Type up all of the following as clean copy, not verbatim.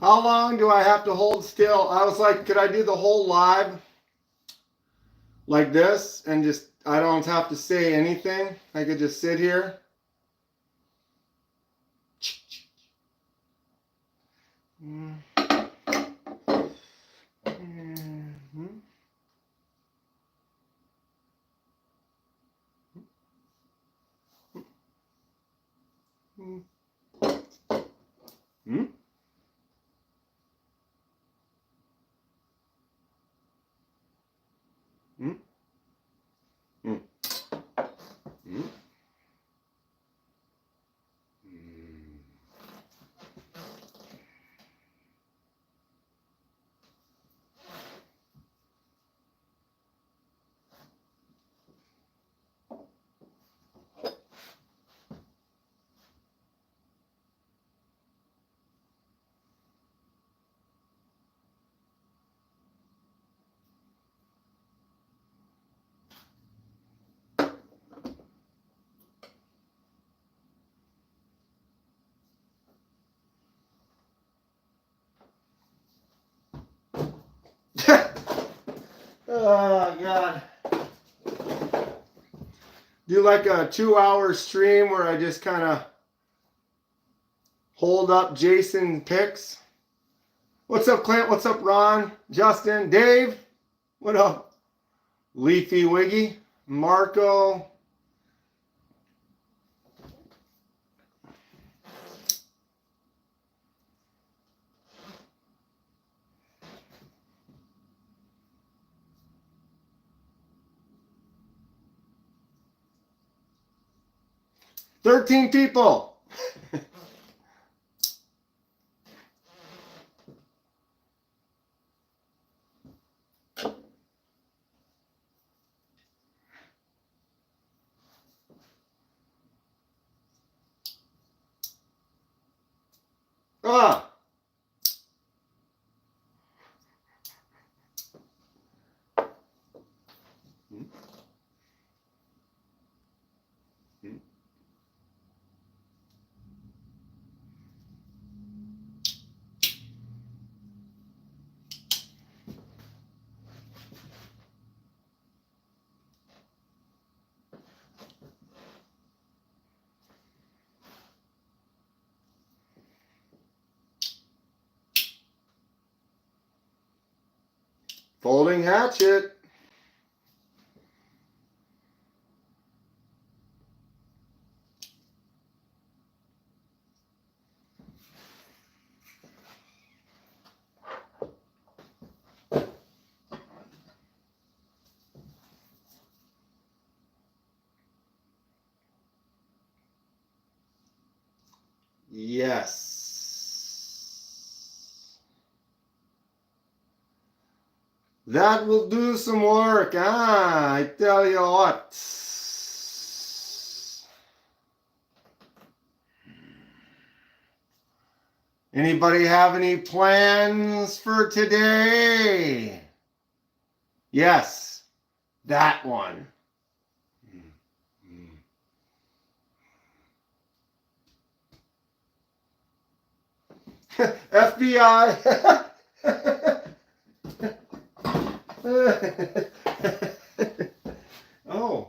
How long do I have to hold still? I was like, could I do the whole live like this and just, I don't have to say anything? I could just sit here. Oh, God. Do like a 2-hour stream where I just kind of hold up Jason picks. What's up, Clint? What's up, Ron? Justin? Dave? What up? Leafy Wiggy? Marco? $13 people. Ah. Folding hatchet. Yes. That will do some work. Ah, I tell you what. Anybody have any plans for today? Yes, that one. FBI. Oh. Oh.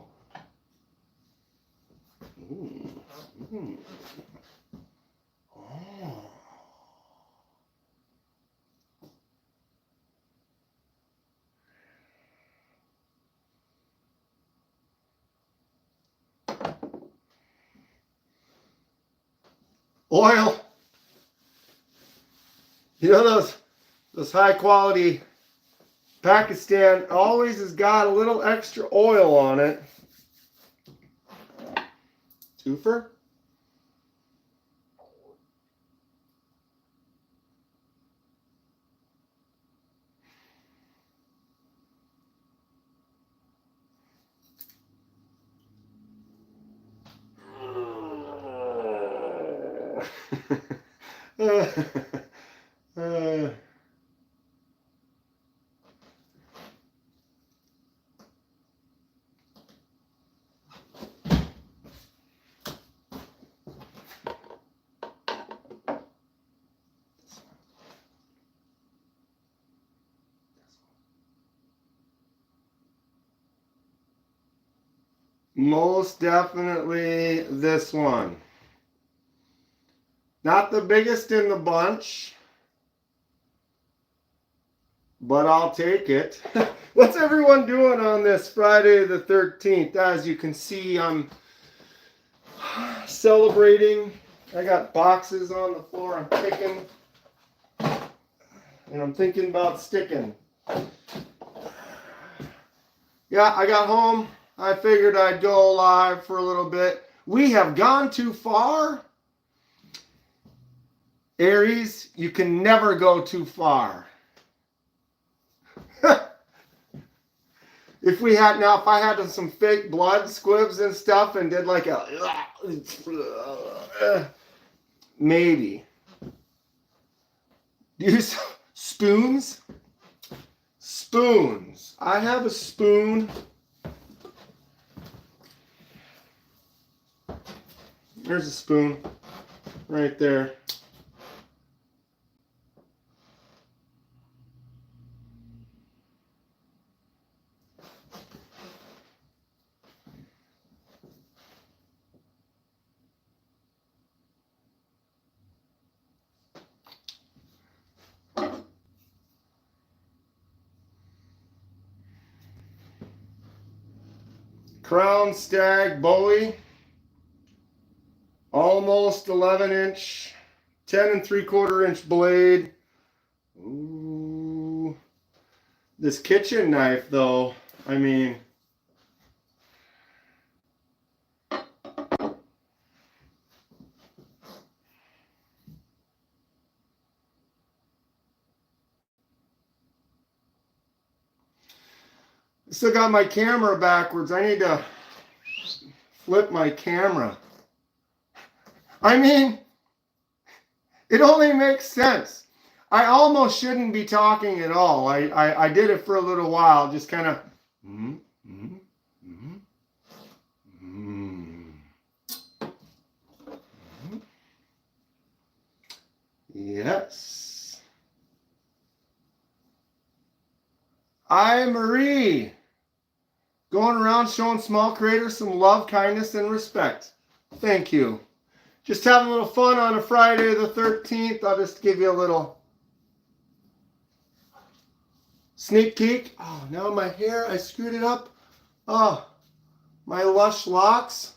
Oil. You know those high quality Pakistan always has got a little extra oil on it. Twofer? Most definitely this one. Not the biggest in the bunch, but I'll take it. What's everyone doing on this Friday the 13th? As you can see, I'm celebrating. I got boxes on the floor. I'm picking. And I'm thinking about sticking. Yeah, I got home. I figured I'd go live for a little bit. We have gone too far. Aries, you can never go too far. If I had some fake blood squibs and stuff and did like a maybe. Use spoons. Spoons. I have a spoon. There's a spoon right there. Crown Stag Bowie, almost 11-inch, 10 3/4-inch blade. Ooh, this kitchen knife though, I mean, still got my camera backwards. I need to flip my camera. I mean, it only makes sense. I almost shouldn't be talking at all. I did it for a little while, just kind of. Yes. Hi, Marie. Going around showing small creators some love, kindness, and respect. Thank you. Just having a little fun on a Friday the 13th. I'll just give you a little sneak peek. Oh, now my hair, I screwed it up. Oh, my lush locks.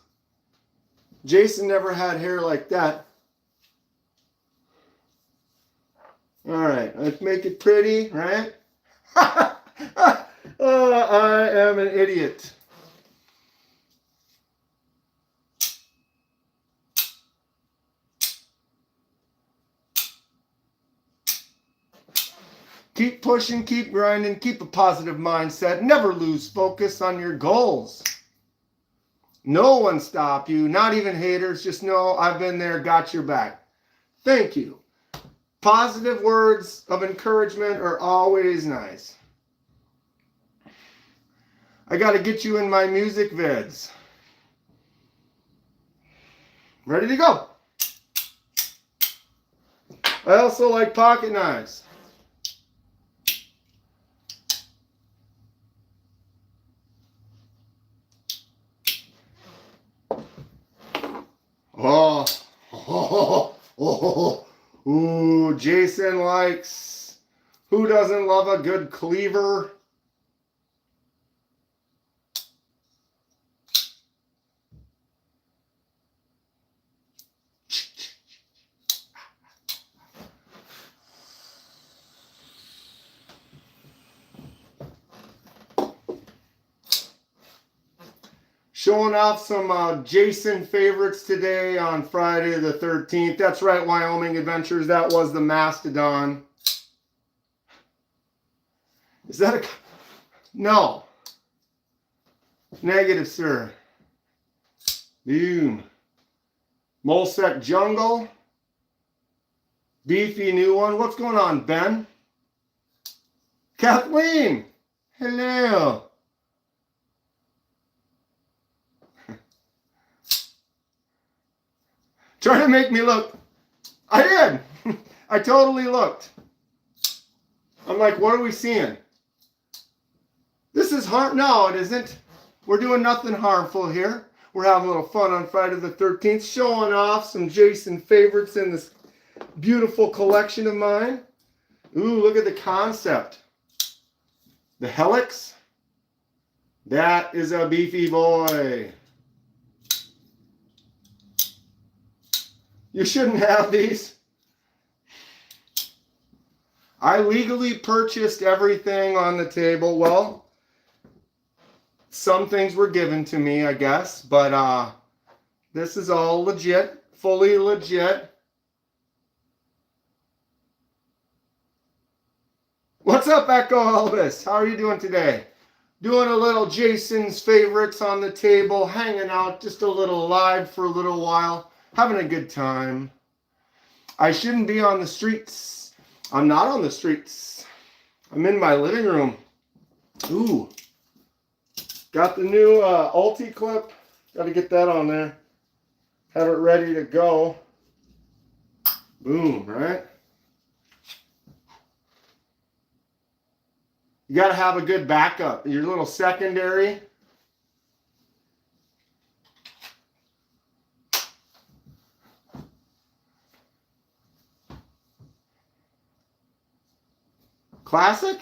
Jason never had hair like that. All right, let's make it pretty, right? Oh, I am an idiot. Keep pushing, keep grinding, keep a positive mindset. Never lose focus on your goals. No one stop you, not even haters. Just know I've been there, got your back. Thank you. Positive words of encouragement are always nice. I got to get you in my music vids. Ready to go. I also like pocket knives. Oh, oh, oh, oh, ooh, Jason likes, who doesn't love a good cleaver? Showing off some Jason favorites today on Friday the 13th. That's right, Wyoming Adventures. That was the Mastodon. Is that a... No. Negative, sir. Boom. Molsec Jungle. Beefy new one. What's going on, Ben? Kathleen. Hello. Trying to make me look. I did. I totally looked. I'm like, what are we seeing? This is hard. No, it isn't. We're doing nothing harmful here. We're having a little fun on Friday the 13th, showing off some Jason favorites in this beautiful collection of mine. Ooh, look at the concept. The helix. That is a beefy boy. You shouldn't have these. I legally purchased everything on the table. Well, some things were given to me, I guess, but this is all legit, fully legit. What's up, Echo Elvis? How are you doing today? Doing a little Jason's favorites on the table, hanging out, just a little live for a little while, having a good time. I shouldn't be on the streets. I'm not on the streets. I'm in my living room. Ooh. Got the new Ulti clip. Got to get that on there. Have it ready to go. Boom, right? You got to have a good backup. Your little secondary. Classic?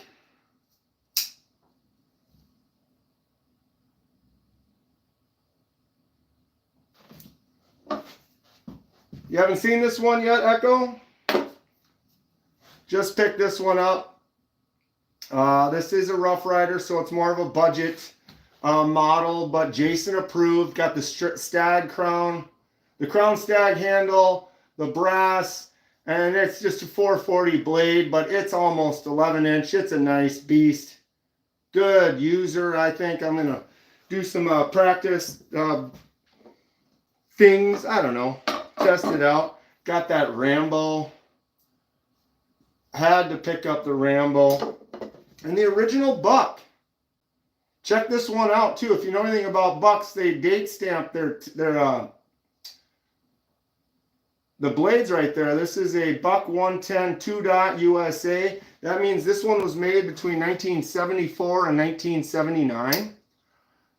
You haven't seen this one yet, Echo? Just picked this one up. This is a Rough Rider, so it's more of a budget model, but Jason approved. Got the stag crown, the crown stag handle, the brass, and it's just a 440 blade, but it's almost 11 inch. It's a nice beast. Good user. I think I'm going to do some practice things. I don't know. Test it out. Got that Rambo. Had to pick up the Rambo. And the original buck. Check this one out too. If you know anything about bucks, they date stamp their the blades right there. This is a Buck 110 2-dot USA. That means this one was made between 1974 and 1979.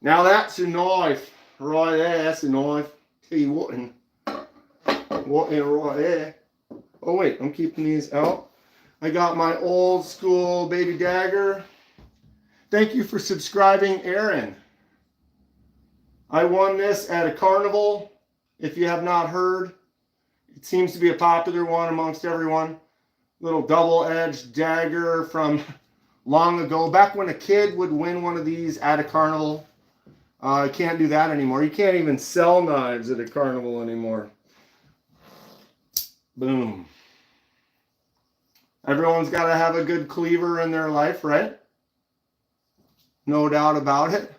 Now that's a knife right there. That's a knife. Tell you what in right there. Oh wait, I'm keeping these out. I got my old school baby dagger. Thank you for subscribing, Aaron. I won this at a carnival. If you have not heard, it seems to be a popular one amongst everyone. Little double-edged dagger from long ago. Back when a kid would win one of these at a carnival. You can't do that anymore. You can't even sell knives at a carnival anymore. Boom. Everyone's got to have a good cleaver in their life, right? No doubt about it.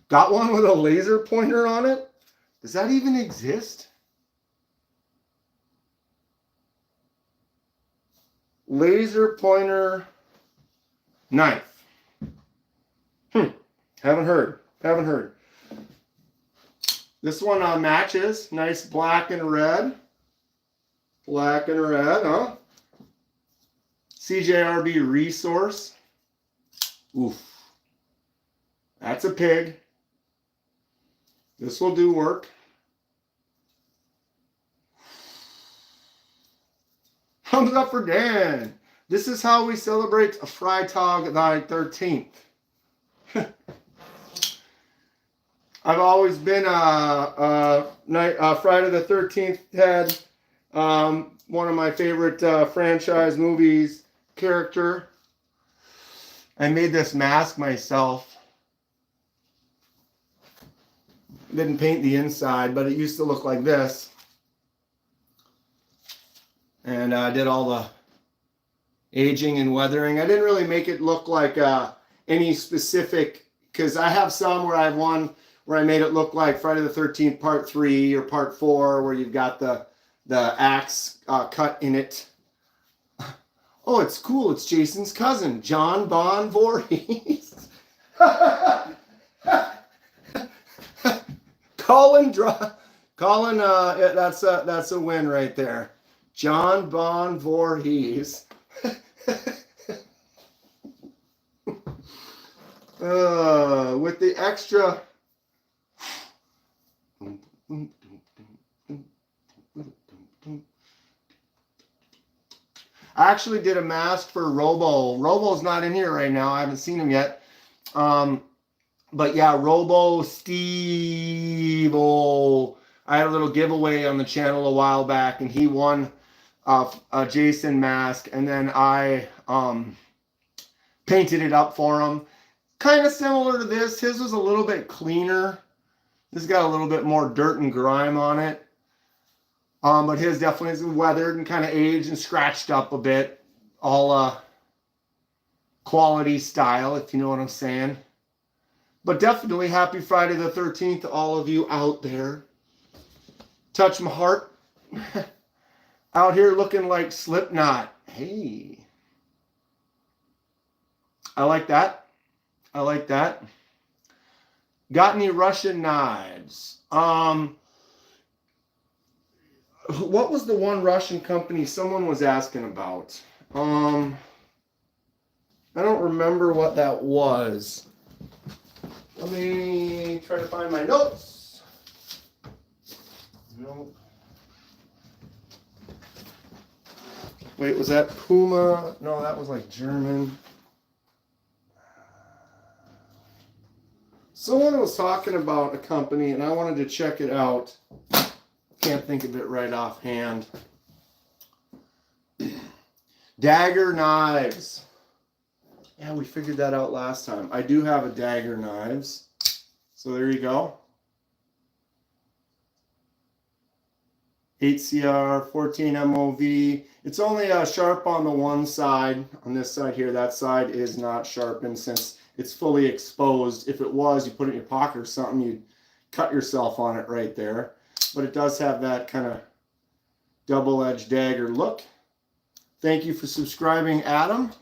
Got one with a laser pointer on it? Does that even exist? Laser pointer knife. Haven't heard. This one matches. Nice black and red. Black and red, huh? CJRB Resource. Oof. That's a pig. This will do work. Thumbs up for Dan. This is how we celebrate a Freitag the 13th. I've always been Friday the 13th head. One of my favorite franchise movies character. I made this mask myself. Didn't paint the inside, but it used to look like this. And I did all the aging and weathering. I didn't really make it look like any specific, because I have some where I have one where I made it look like Friday the 13th Part 3 or Part 4, where you've got the axe cut in it. Oh, it's cool. It's Jason's cousin, John Bon Voorhees. Colin, that's a win right there. John Bon Voorhees. With the extra. I actually did a mask for Robo. Robo's not in here right now. I haven't seen him yet. But yeah, Robo Steve. I had a little giveaway on the channel a while back, and he won a Jason mask, and then I painted it up for him. Kind of similar to this. His was a little bit cleaner. This got a little bit more dirt and grime on it. But his definitely is weathered and kind of aged and scratched up a bit. All quality style, if you know what I'm saying. But definitely happy Friday the 13th to all of you out there. Touch my heart. Out here looking like Slipknot. Hey. I like that. I like that. Got any Russian knives? What was the one Russian company someone was asking about? I don't remember what that was. Let me try to find my notes. Nope. Wait, was that Puma? No, that was like German. Someone was talking about a company and I wanted to check it out. Can't think of it right offhand. Dagger knives. Yeah, we figured that out last time. I do have a Dagger knives. So there you go. 8CR, 14 MOV. It's only sharp on the one side. On this side here, that side is not sharpened since it's fully exposed. If it was, you put it in your pocket or something, you'd cut yourself on it right there. But it does have that kind of double-edged dagger look. Thank you for subscribing, Adam.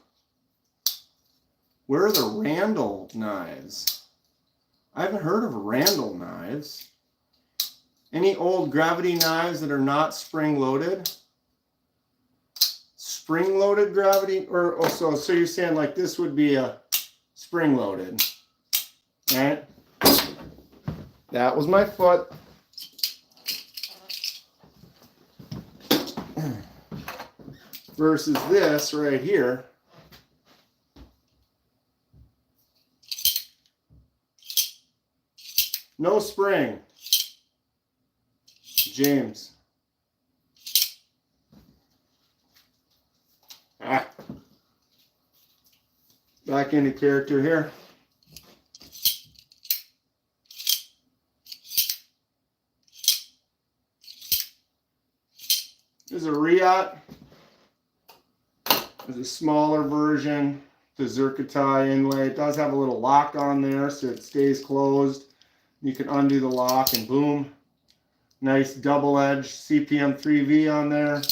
Where are the Randall knives? I haven't heard of Randall knives. Any old gravity knives that are not spring-loaded? Spring-loaded gravity? Or so you're saying like this would be a spring-loaded. Right? That was my foot. Versus this right here. No spring. James. Back into character here. There's a Riot. There's a smaller version. The Zircotai inlay. It does have a little lock on there so it stays closed. You can undo the lock and boom. Nice double-edged CPM 3V on there.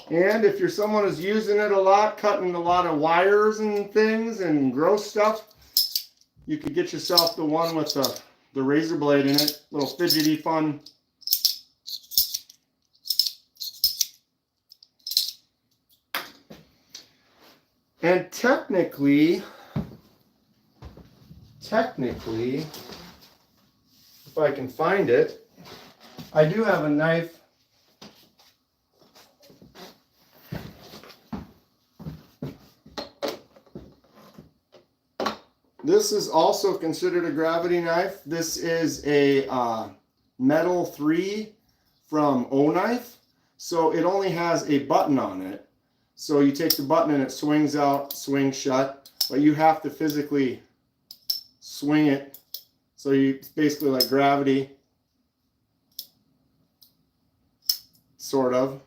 And if you're someone who's using it a lot, cutting a lot of wires and things and gross stuff, you could get yourself the one with the razor blade in it. Little fidgety fun. And technically, if I can find it, I do have a knife. This is also considered a gravity knife. This is a Metal 3 from O-Knife. So it only has a button on it. So you take the button and it swings out, swings shut, but you have to physically swing it. So it's basically like gravity, sort of.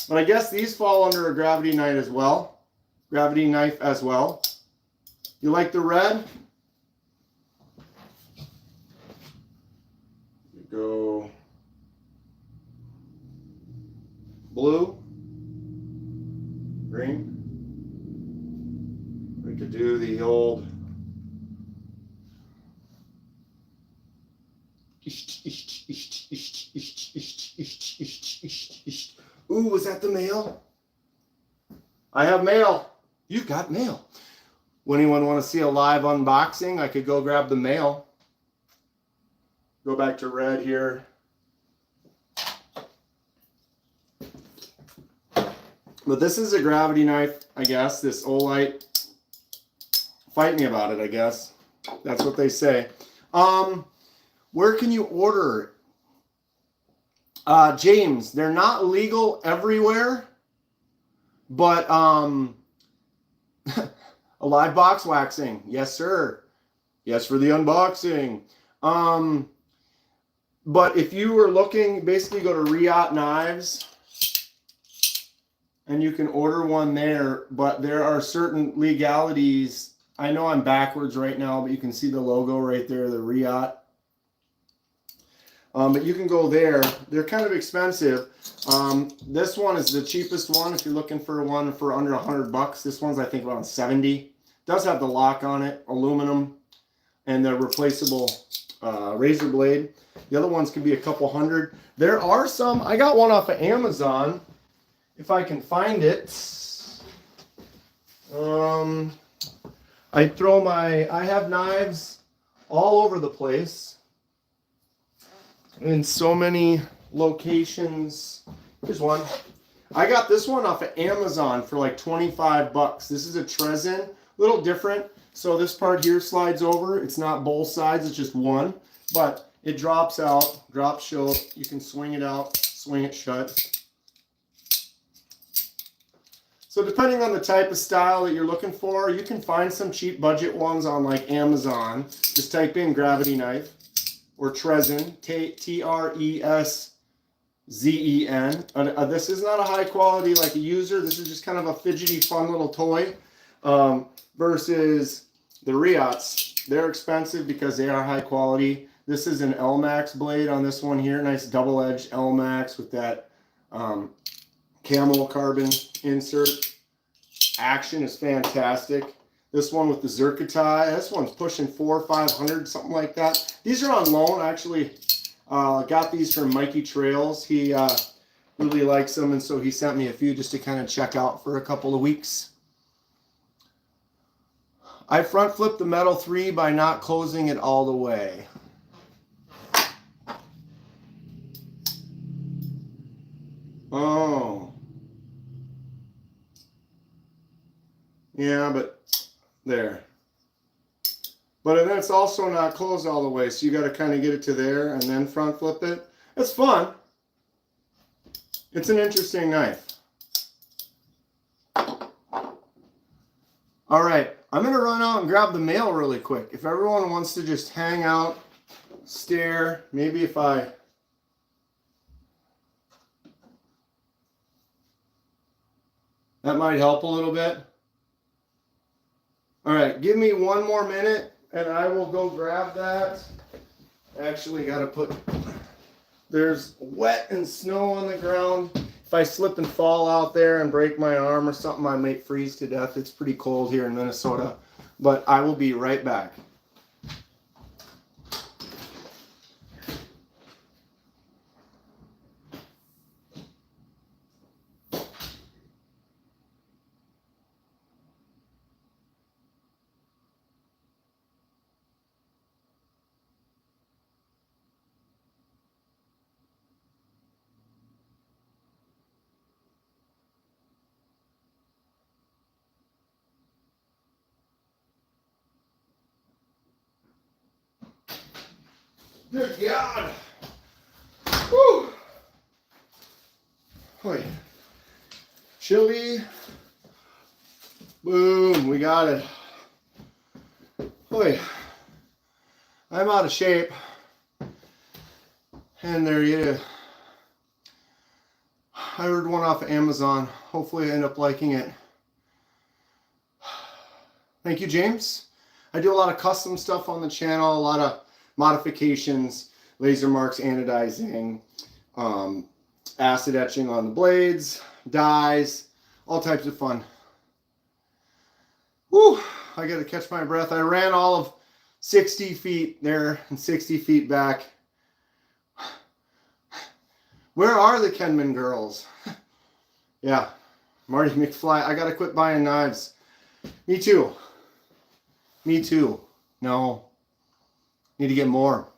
But I guess these fall under a gravity knife as well. Gravity knife as well. You like the red? You go blue. Green. We could do the old Ooh, was that the mail? I have mail. You've got mail. Anyone want to see a live unboxing? I could go grab the mail. Go back to red here. But this is a gravity knife, I guess. This Olight. Fight me about it, I guess. That's what they say. Where can you order it? James, they're not legal everywhere, but a live box waxing. Yes, sir. Yes, for the unboxing. But if you were looking, basically go to Riot Knives and you can order one there, but there are certain legalities. I know I'm backwards right now, but you can see the logo right there, the Riot. But you can go there. They're kind of expensive. This one is the cheapest one if you're looking for one for under $100. This one's, I think, around 70. Does have the lock on it, aluminum, and the replaceable razor blade. The other ones can be a couple hundred. There are some. I got one off of Amazon, if I can find it. I have knives all over the place in so many locations. Here's one. I got this one off of Amazon for like 25 bucks. This is a Trezin, a little different. So this part here slides over. It's not both sides, it's just one, but it drops out, drops shut. You can swing it out, swing it shut. So depending on the type of style that you're looking for, you can find some cheap budget ones on like Amazon. Just type in gravity knife or Trezin, T-R-E-S-Z-E-N. This is not a high quality like a user. This is just kind of a fidgety, fun little toy. Versus the Riots. They're expensive because they are high quality. This is an L-Max blade on this one here. Nice double-edged L-Max with that camel carbon insert. Action is fantastic. This one with the Zircotai, this one's pushing $400 or $500, something like that. These are on loan. I actually got these from Mikey Trails. He really likes them, and so he sent me a few just to kind of check out for a couple of weeks. I front flipped the Metal 3 by not closing it all the way. Oh. Yeah, but there. But then it's also not closed all the way, so you got to kind of get it to there and then front flip it. It's fun. It's an interesting knife. All right, I'm going to run out and grab the mail really quick. If everyone wants to just hang out, stare, maybe if I... That might help a little bit. All right, give me one more minute and I will go grab that. Actually, got to put... There's wet and snow on the ground. If I slip and fall out there and break my arm or something, I might freeze to death. It's pretty cold here in Minnesota, but I will be right back. Good God. Woo. Boy. Chili. Boom. We got it. Boy. I'm out of shape. And there you go. I ordered one off of Amazon. Hopefully I end up liking it. Thank you, James. I do a lot of custom stuff on the channel, a lot of modifications, laser marks, anodizing, acid etching on the blades, dyes, all types of fun. Whew, I got to catch my breath. I ran all of 60 feet there and 60 feet back. Where are the Kenman girls? Yeah, Marty McFly. I gotta quit buying knives. Me too. Me too. No. Need to get more.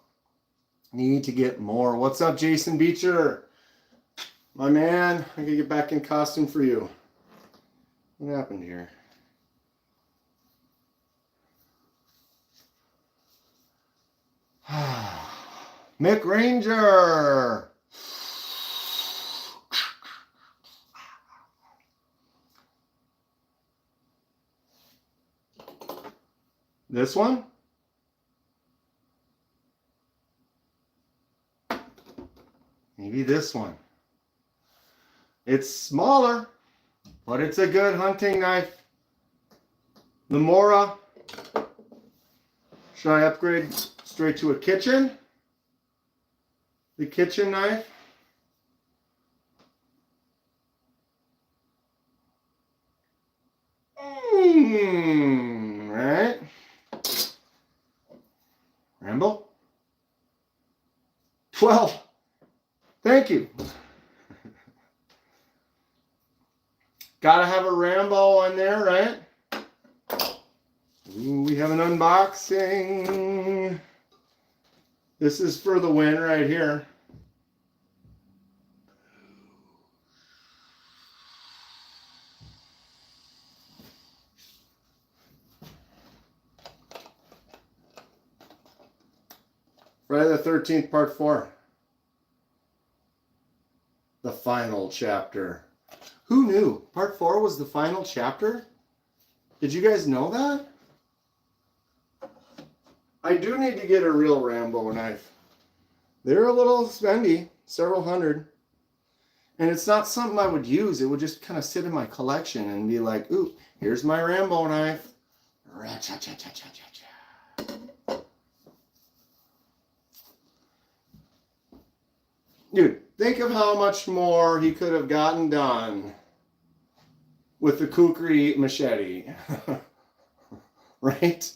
Need to get more. What's up, Jason Beecher? My man, I gotta get back in costume for you. What happened here? Mick Ranger. This one? Maybe this one. It's smaller, but it's a good hunting knife. The Mora. Should I upgrade straight to a kitchen? The kitchen knife. Right. Rambo. 12. Thank you. Gotta have a Rambo on there, right? Ooh, we have an unboxing. This is for the win right here. Friday the 13th, part 4. The final chapter. Who knew? Part 4 was the final chapter? Did you guys know that? I do need to get a real Rambo knife. They're a little spendy, several hundred. And it's not something I would use. It would just kind of sit in my collection and be like, ooh, here's my Rambo knife. Dude, think of how much more he could have gotten done with the kukri machete. Right?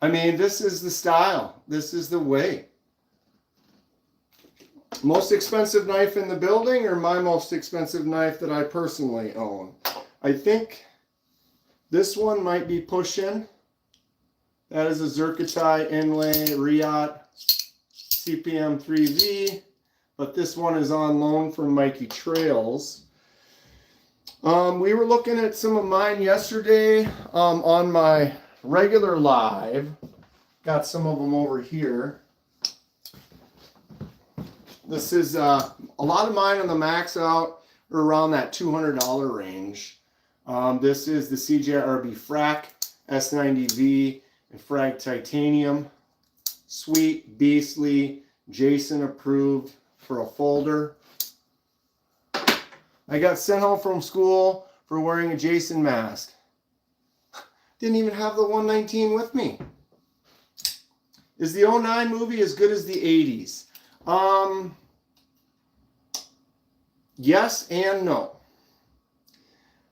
I mean, this is the style. This is the way. Most expensive knife in the building, or my most expensive knife that I personally own? I think this one might be pushing. That is a Zerkatai Inlay Riot CPM 3V. But this one is on loan from Mikey Trails. We were looking at some of mine yesterday on my regular live. Got some of them over here. This is a lot of mine on the max out are around that $200 range. This is the CJRB Frac S90V and Frag Titanium. Sweet, beastly, Jason approved for a folder. I got sent home from school for wearing a Jason mask. Didn't even have the 119 with me. Is the 09 movie as good as the 80s? Yes and no.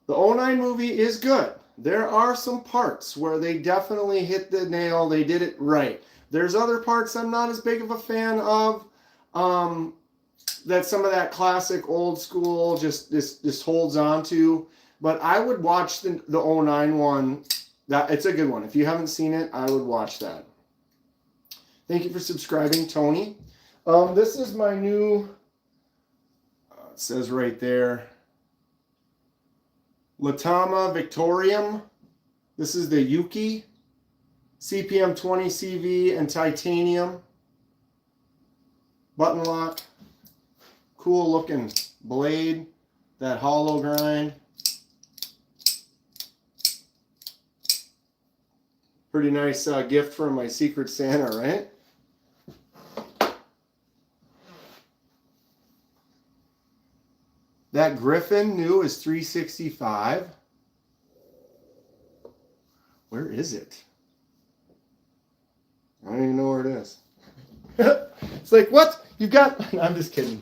The 09 movie is good. There are some parts where they definitely hit the nail. They did it right. There's other parts I'm not as big of a fan of. That some of that classic old school just holds on to. But I would watch the 09 one. It's a good one. If you haven't seen it, I would watch that. Thank you for subscribing, Tony. This is my new, it says right there, Latama Victorium. This is the Yuki CPM 20 CV and titanium button lock. Cool looking blade, that hollow grind. Pretty nice gift from my Secret Santa, right? That Griffin new is $365. Where is it? I don't even know where it is. It's like, what? You've got... I'm just kidding.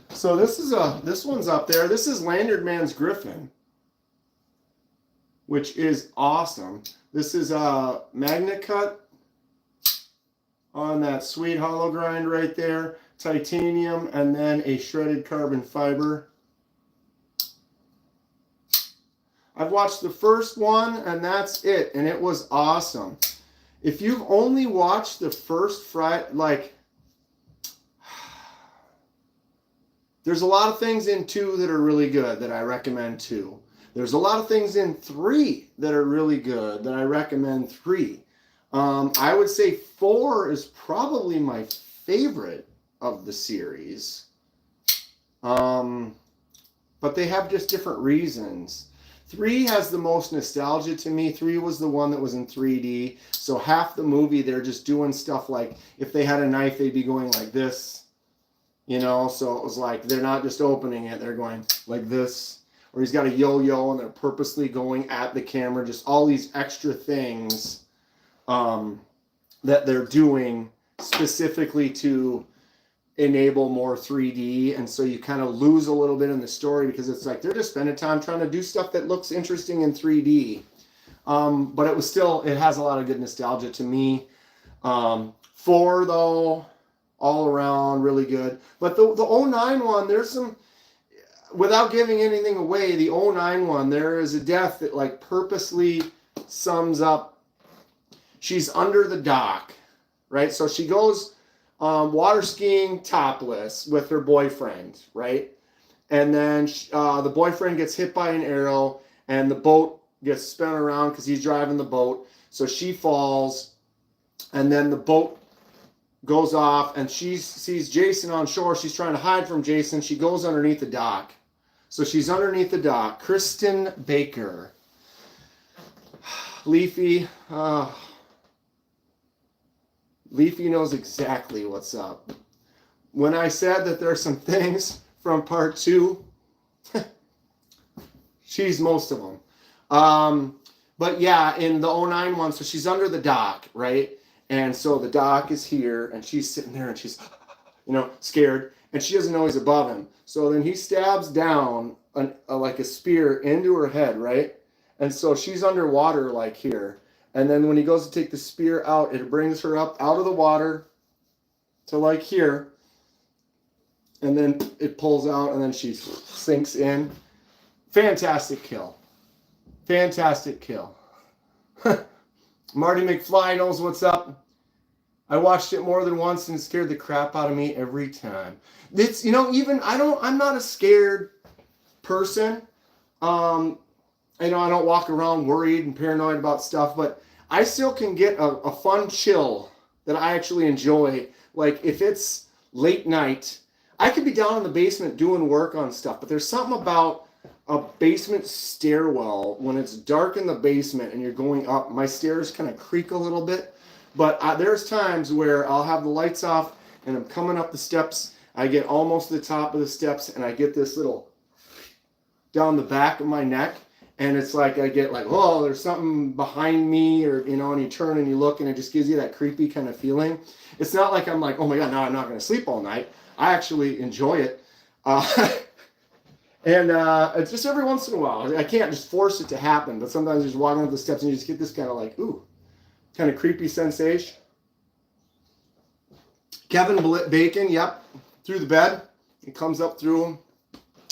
So this one's up there. This is Lanyard Man's Griffin, which is awesome. This is a magnet cut on that sweet hollow grind right there. titanium, and then a shredded carbon fiber. I've watched the first one, and that's it, and it was awesome. If you've only watched the first Friday, like, there's a lot of things in 2 that are really good that I recommend 2. There's a lot of things in 3 that are really good that I recommend 3. I would say 4 is probably my favorite of the series. But they have just different reasons. 3 has the most nostalgia to me. 3 was the one that was in 3D. So half the movie, they're just doing stuff like, if they had a knife, they'd be going like this. You know, so it was like, they're not just opening it, they're going like this. Or he's got a yo-yo and they're purposely going at the camera. Just all these extra things that they're doing specifically to enable more 3D, and so you kind of lose a little bit in the story because it's like they're just spending time trying to do stuff that looks interesting in 3D. But it was still, it has a lot of good nostalgia to me. 4 though, all around really good. But the 09 one, there's some, without giving anything away, the 09 one, there is a death that like purposely sums up. She's under the dock, right? So she goes water skiing topless with her boyfriend, right? And then the boyfriend gets hit by an arrow and the boat gets spun around because he's driving the boat. So she falls and then the boat goes off and she sees Jason on shore. She's trying to hide from Jason. She goes underneath the dock. So she's underneath the dock. Kristen Baker. Leafy. Leafy knows exactly what's up. When I said that there's some things from part 2, she's most of them. But yeah, in the 09 one, so she's under the dock, right? And so the dock is here, and she's sitting there, and she's, you know, scared, and she doesn't know he's above him. So then he stabs down like a spear into her head, right? And so she's underwater like here. And then when he goes to take the spear out, it brings her up out of the water to like here. And then it pulls out and then she sinks in. Fantastic kill. Fantastic kill. Marty McFly knows what's up. I watched it more than once and it scared the crap out of me every time. It's, you know, even I'm not a scared person. I don't walk around worried and paranoid about stuff, but I still can get a fun chill that I actually enjoy. Like if it's late night, I could be down in the basement doing work on stuff, but there's something about a basement stairwell when it's dark in the basement and you're going up. My stairs kind of creak a little bit, but there's times where I'll have the lights off and I'm coming up the steps. I get almost to the top of the steps and I get this little down the back of my neck. And it's like I get like, oh, there's something behind me, or, you know, and you turn and you look and it just gives you that creepy kind of feeling. It's not like I'm like, oh my God, no, I'm not going to sleep all night. I actually enjoy it. And it's just every once in a while. I can't just force it to happen, but sometimes you're just walking up the steps and you just get this kind of like, ooh, kind of creepy sensation. Kevin Bacon, yep, through the bed. It comes up through him.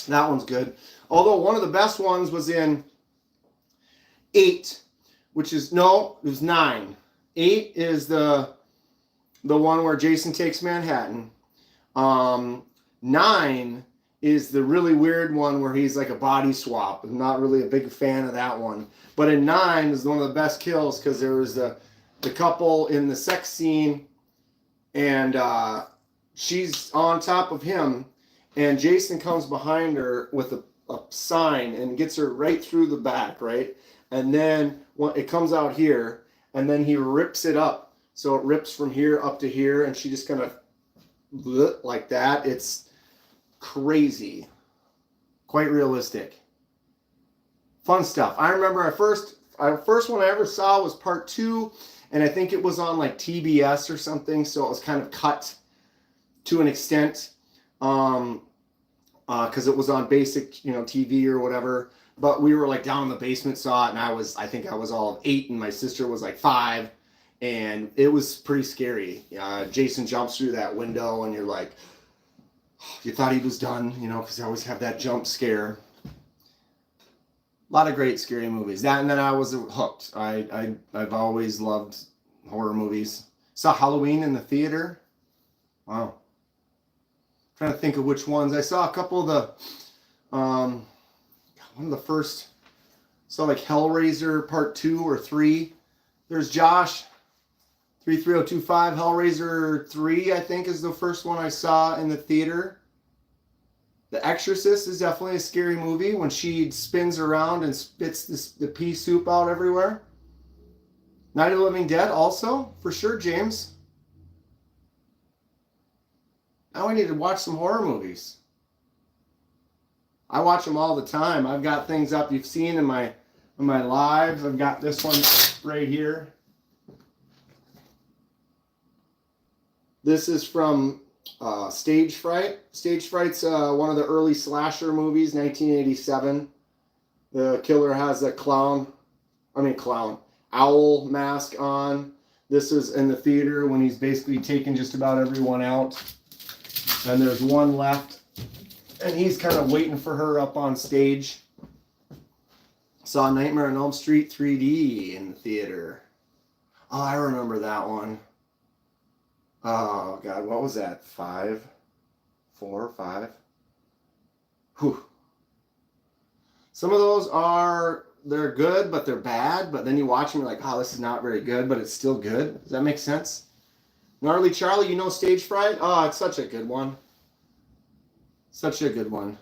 That one's good. Although one of the best ones was in 8, which is, no, it was 9. 8 is the one where Jason takes Manhattan. 9 is the really weird one where he's like a body swap. I'm not really a big fan of that one. But in 9 is one of the best kills because there was the couple in the sex scene and she's on top of him and Jason comes behind her with a sign and gets her right through the back, right? And then it comes out here and then he rips it up. So it rips from here up to here and she just kind of like that. It's crazy. Quite realistic. Fun stuff. I remember first one I ever saw was part 2 and I think it was on like TBS or something. So it was kind of cut to an extent. Because it was on basic, TV or whatever. But we were like down in the basement, saw it, and I think I was all 8, and my sister was like 5, and it was pretty scary. Jason jumps through that window, and you're like, You thought he was done, you know, because I always have that jump scare. A lot of great scary movies. That, and then I was hooked. I've always loved horror movies. Saw Halloween in the theater. Wow. Trying to think of which ones. I saw a couple of the, one of the first, saw like Hellraiser Part 2 or 3. There's Josh, 33025, Hellraiser 3, I think, is the first one I saw in the theater. The Exorcist is definitely a scary movie when she spins around and spits the pea soup out everywhere. Night of the Living Dead also, for sure, James. Now I need to watch some horror movies. I watch them all the time. I've got things up you've seen in my lives. I've got this one right here. This is from Stage Fright. Stage Fright's one of the early slasher movies, 1987. The killer has a owl mask on. This is in the theater when he's basically taken just about everyone out. And there's one left. And he's kind of waiting for her up on stage. Saw Nightmare on Elm Street 3D in the theater. Oh, I remember that one. Oh, God, what was that? 5? 4, 5? Whew. Some of those they're good, but they're bad. But then you watch them, you're like, oh, this is not very good, but it's still good. Does that make sense? Gnarly Charlie, you know Stage Fright? Oh, it's such a good one. Such a good one.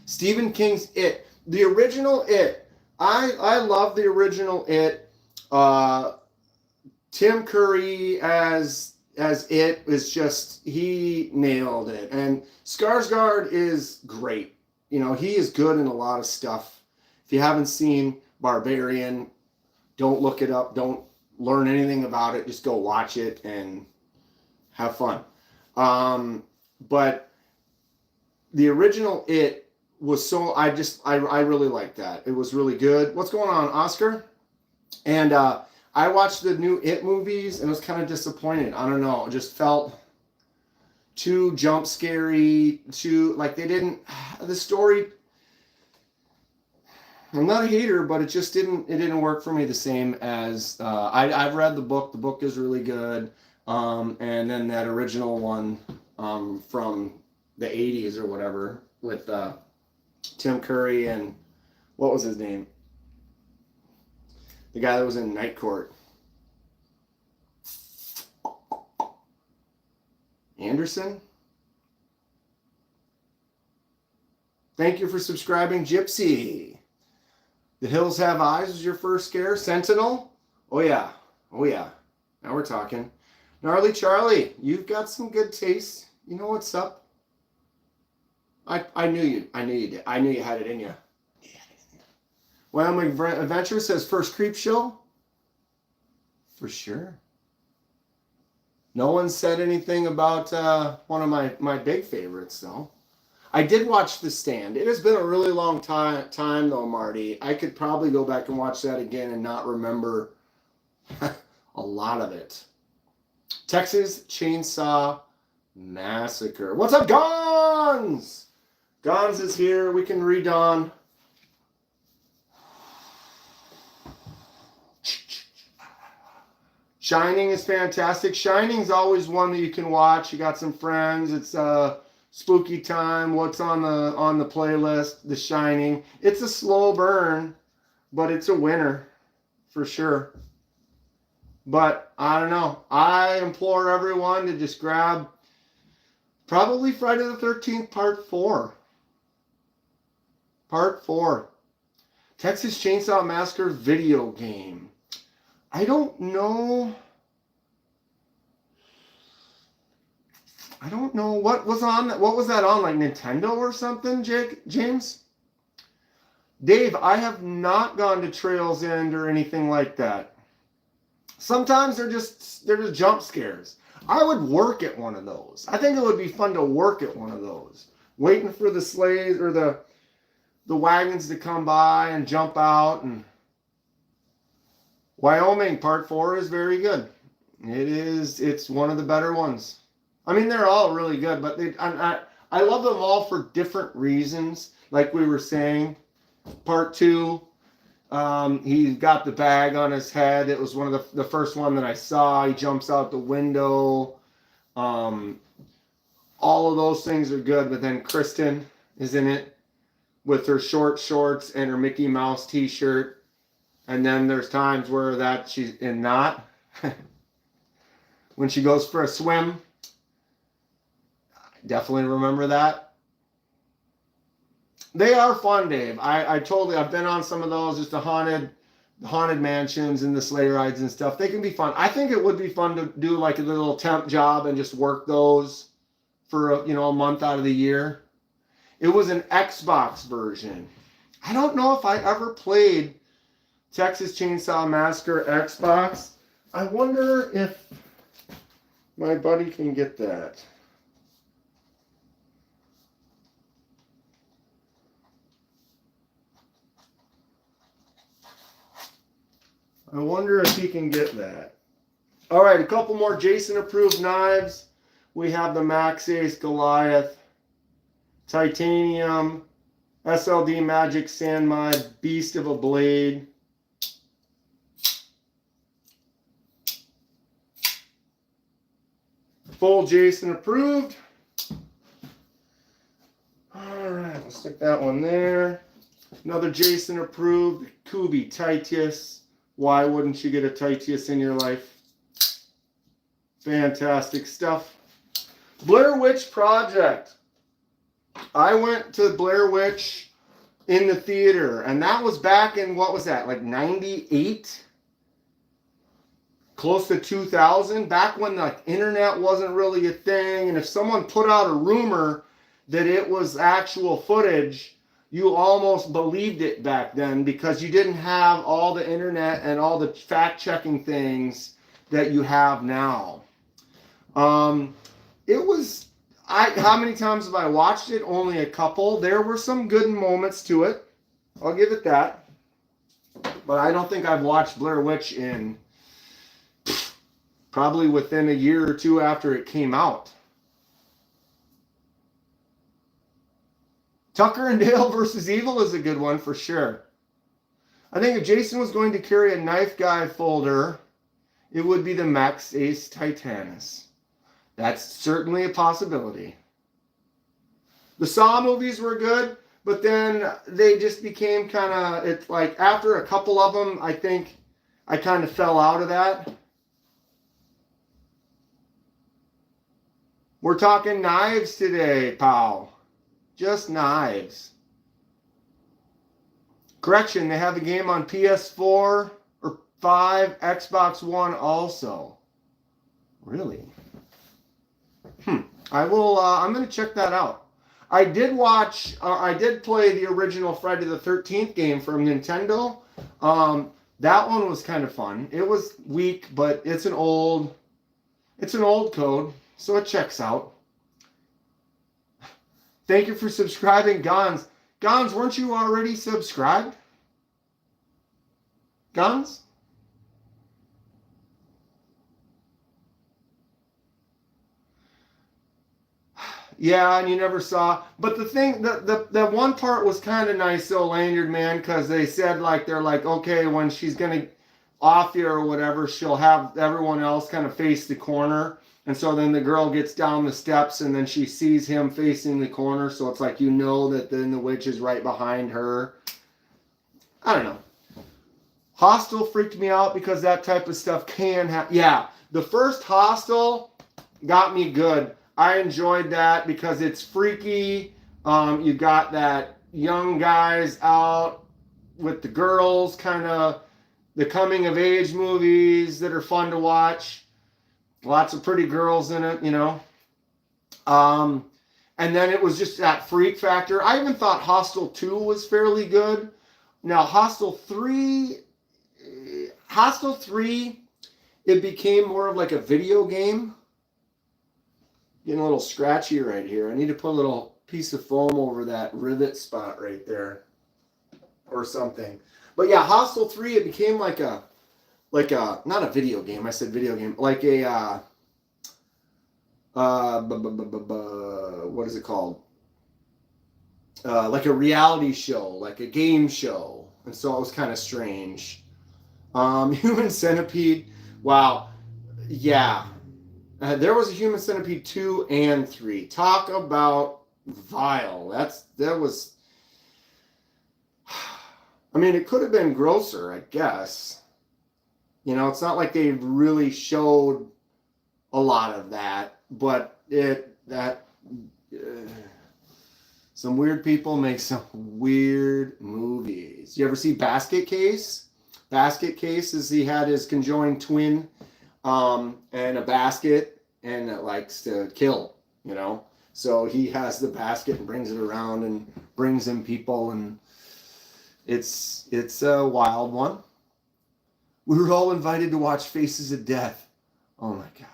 Stephen King's It. The original It. I love the original It. Tim Curry as It is just, he nailed it. And Skarsgård is great. You know, he is good in a lot of stuff. If you haven't seen Barbarian, don't look it up. Don't learn anything about it. Just go watch it and have fun. But the original It was so, I really liked that. It was really good. What's going on, Oscar? And I watched the new It movies and was kind of disappointed. I don't know. It just felt too jump scary, too, like they didn't, the story, I'm not a hater, but it just didn't work for me the same as, I've read the book. The book is really good. And then that original one from the 80s or whatever with Tim Curry and what was his name? The guy that was in Night Court. Anderson? Thank you for subscribing, Gypsy. The Hills Have Eyes was your first scare. Sentinel? Oh yeah. Oh yeah. Now we're talking. Gnarly Charlie, you've got some good taste. You know what's up? I knew you did. I knew you had it in you. Wyoming Adventure says first creep show. For sure. No one said anything about one of my big favorites, though. I did watch The Stand. It has been a really long time though, Marty. I could probably go back and watch that again and not remember a lot of it. Texas Chainsaw Massacre. What's up, Gons? Gons is here. We can read on. Shining is fantastic. Shining's always one that you can watch. You got some friends. It's spooky time. What's on the playlist? The Shining. It's a slow burn, but it's a winner for sure. But I don't know. I implore everyone to just grab probably Friday the 13th Part 4. Part 4. Texas Chainsaw Massacre video game. I don't know. What was on. What was that on? Like Nintendo or something, James? Dave, I have not gone to Trails End or anything like that. Sometimes they're just jump scares. I would work at one of those. I think it would be fun to work at one of those. Waiting for the sleighs or the wagons to come by and jump out. And Wyoming Part 4 is very good. It's one of the better ones. I mean, they're all really good, but I love them all for different reasons. Like we were saying, part 2, he got the bag on his head. It was one of the first one that I saw. He jumps out the window. All of those things are good, but then Kristen is in it with her short shorts and her Mickey Mouse t-shirt. And then there's times where that she's in not. When she goes for a swim. Definitely remember that. They are fun, Dave. I've been on some of those, just the haunted mansions and the sleigh rides and stuff. They can be fun. I think it would be fun to do like a little temp job and just work those for a month out of the year. It was an Xbox version. I don't know if I ever played Texas Chainsaw Massacre Xbox. I wonder if my buddy can get that. I wonder if he can get that. All right, a couple more Jason-approved knives. We have the Max Ace Goliath, Titanium, SLD Magic Sandmine, Beast of a Blade. Full Jason approved. All right, we'll stick that one there. Another Jason approved, Kubi Titius. Why wouldn't you get a Titius in your life? Fantastic stuff. Blair Witch Project. I went to Blair Witch in the theater, and that was back in, what was that, like 98? Close to 2000, back when the internet wasn't really a thing, and if someone put out a rumor that it was actual footage, you almost believed it back then because you didn't have all the internet and all the fact-checking things that you have now. It was, how many times have I watched it? Only a couple. There were some good moments to it. I'll give it that. But I don't think I've watched Blair Witch in probably within a year or two after it came out. Tucker and Dale versus Evil is a good one for sure. I think if Jason was going to carry a knife guy folder, it would be the Max Ace Titanus. That's certainly a possibility. The Saw movies were good, but then they just became kind of, it's like after a couple of them, I think I kind of fell out of that. We're talking knives today, pal. Just knives. Correction, they have a game on PS4 or 5, Xbox One also. Really? I'm going to check that out. I did play the original Friday the 13th game from Nintendo. That one was kind of fun. It was weak, but it's an old code, so it checks out. Thank you for subscribing, Gons. Gons, weren't you already subscribed? Gons? Yeah, and you never saw. But the thing, the one part was kind of nice, though, Lanyard Man, because they said, they're like, okay, when she's going to off you or whatever, she'll have everyone else kind of face the corner. And so then the girl gets down the steps, and then she sees him facing the corner. So it's like, that then the witch is right behind her. I don't know. Hostel freaked me out because that type of stuff can happen. Yeah, the first Hostel got me good. I enjoyed that because it's freaky. You got that young guys out with the girls, kind of the coming of age movies that are fun to watch. Lots of pretty girls in it, And then it was just that freak factor. I even thought Hostel 2 was fairly good. Now, Hostel 3, it became more of like a video game. Getting a little scratchy right here. I need to put a little piece of foam over that rivet spot right there. Or something. But yeah, Hostel 3, it became like a, not a video game. I said video game. Like a, what is it called? Like a reality show, like a game show. And so it was kind of strange. Human Centipede. Wow. Yeah. There was a Human Centipede 2 and 3. Talk about vile. That was. I mean, it could have been grosser, I guess. You know, it's not like they really showed a lot of that, but some weird people make some weird movies. You ever see Basket Case? Basket Case is he had his conjoined twin and a basket, and it likes to kill, you know. So he has the basket and brings it around and brings in people, and it's a wild one. We were all invited to watch Faces of Death. Oh my God.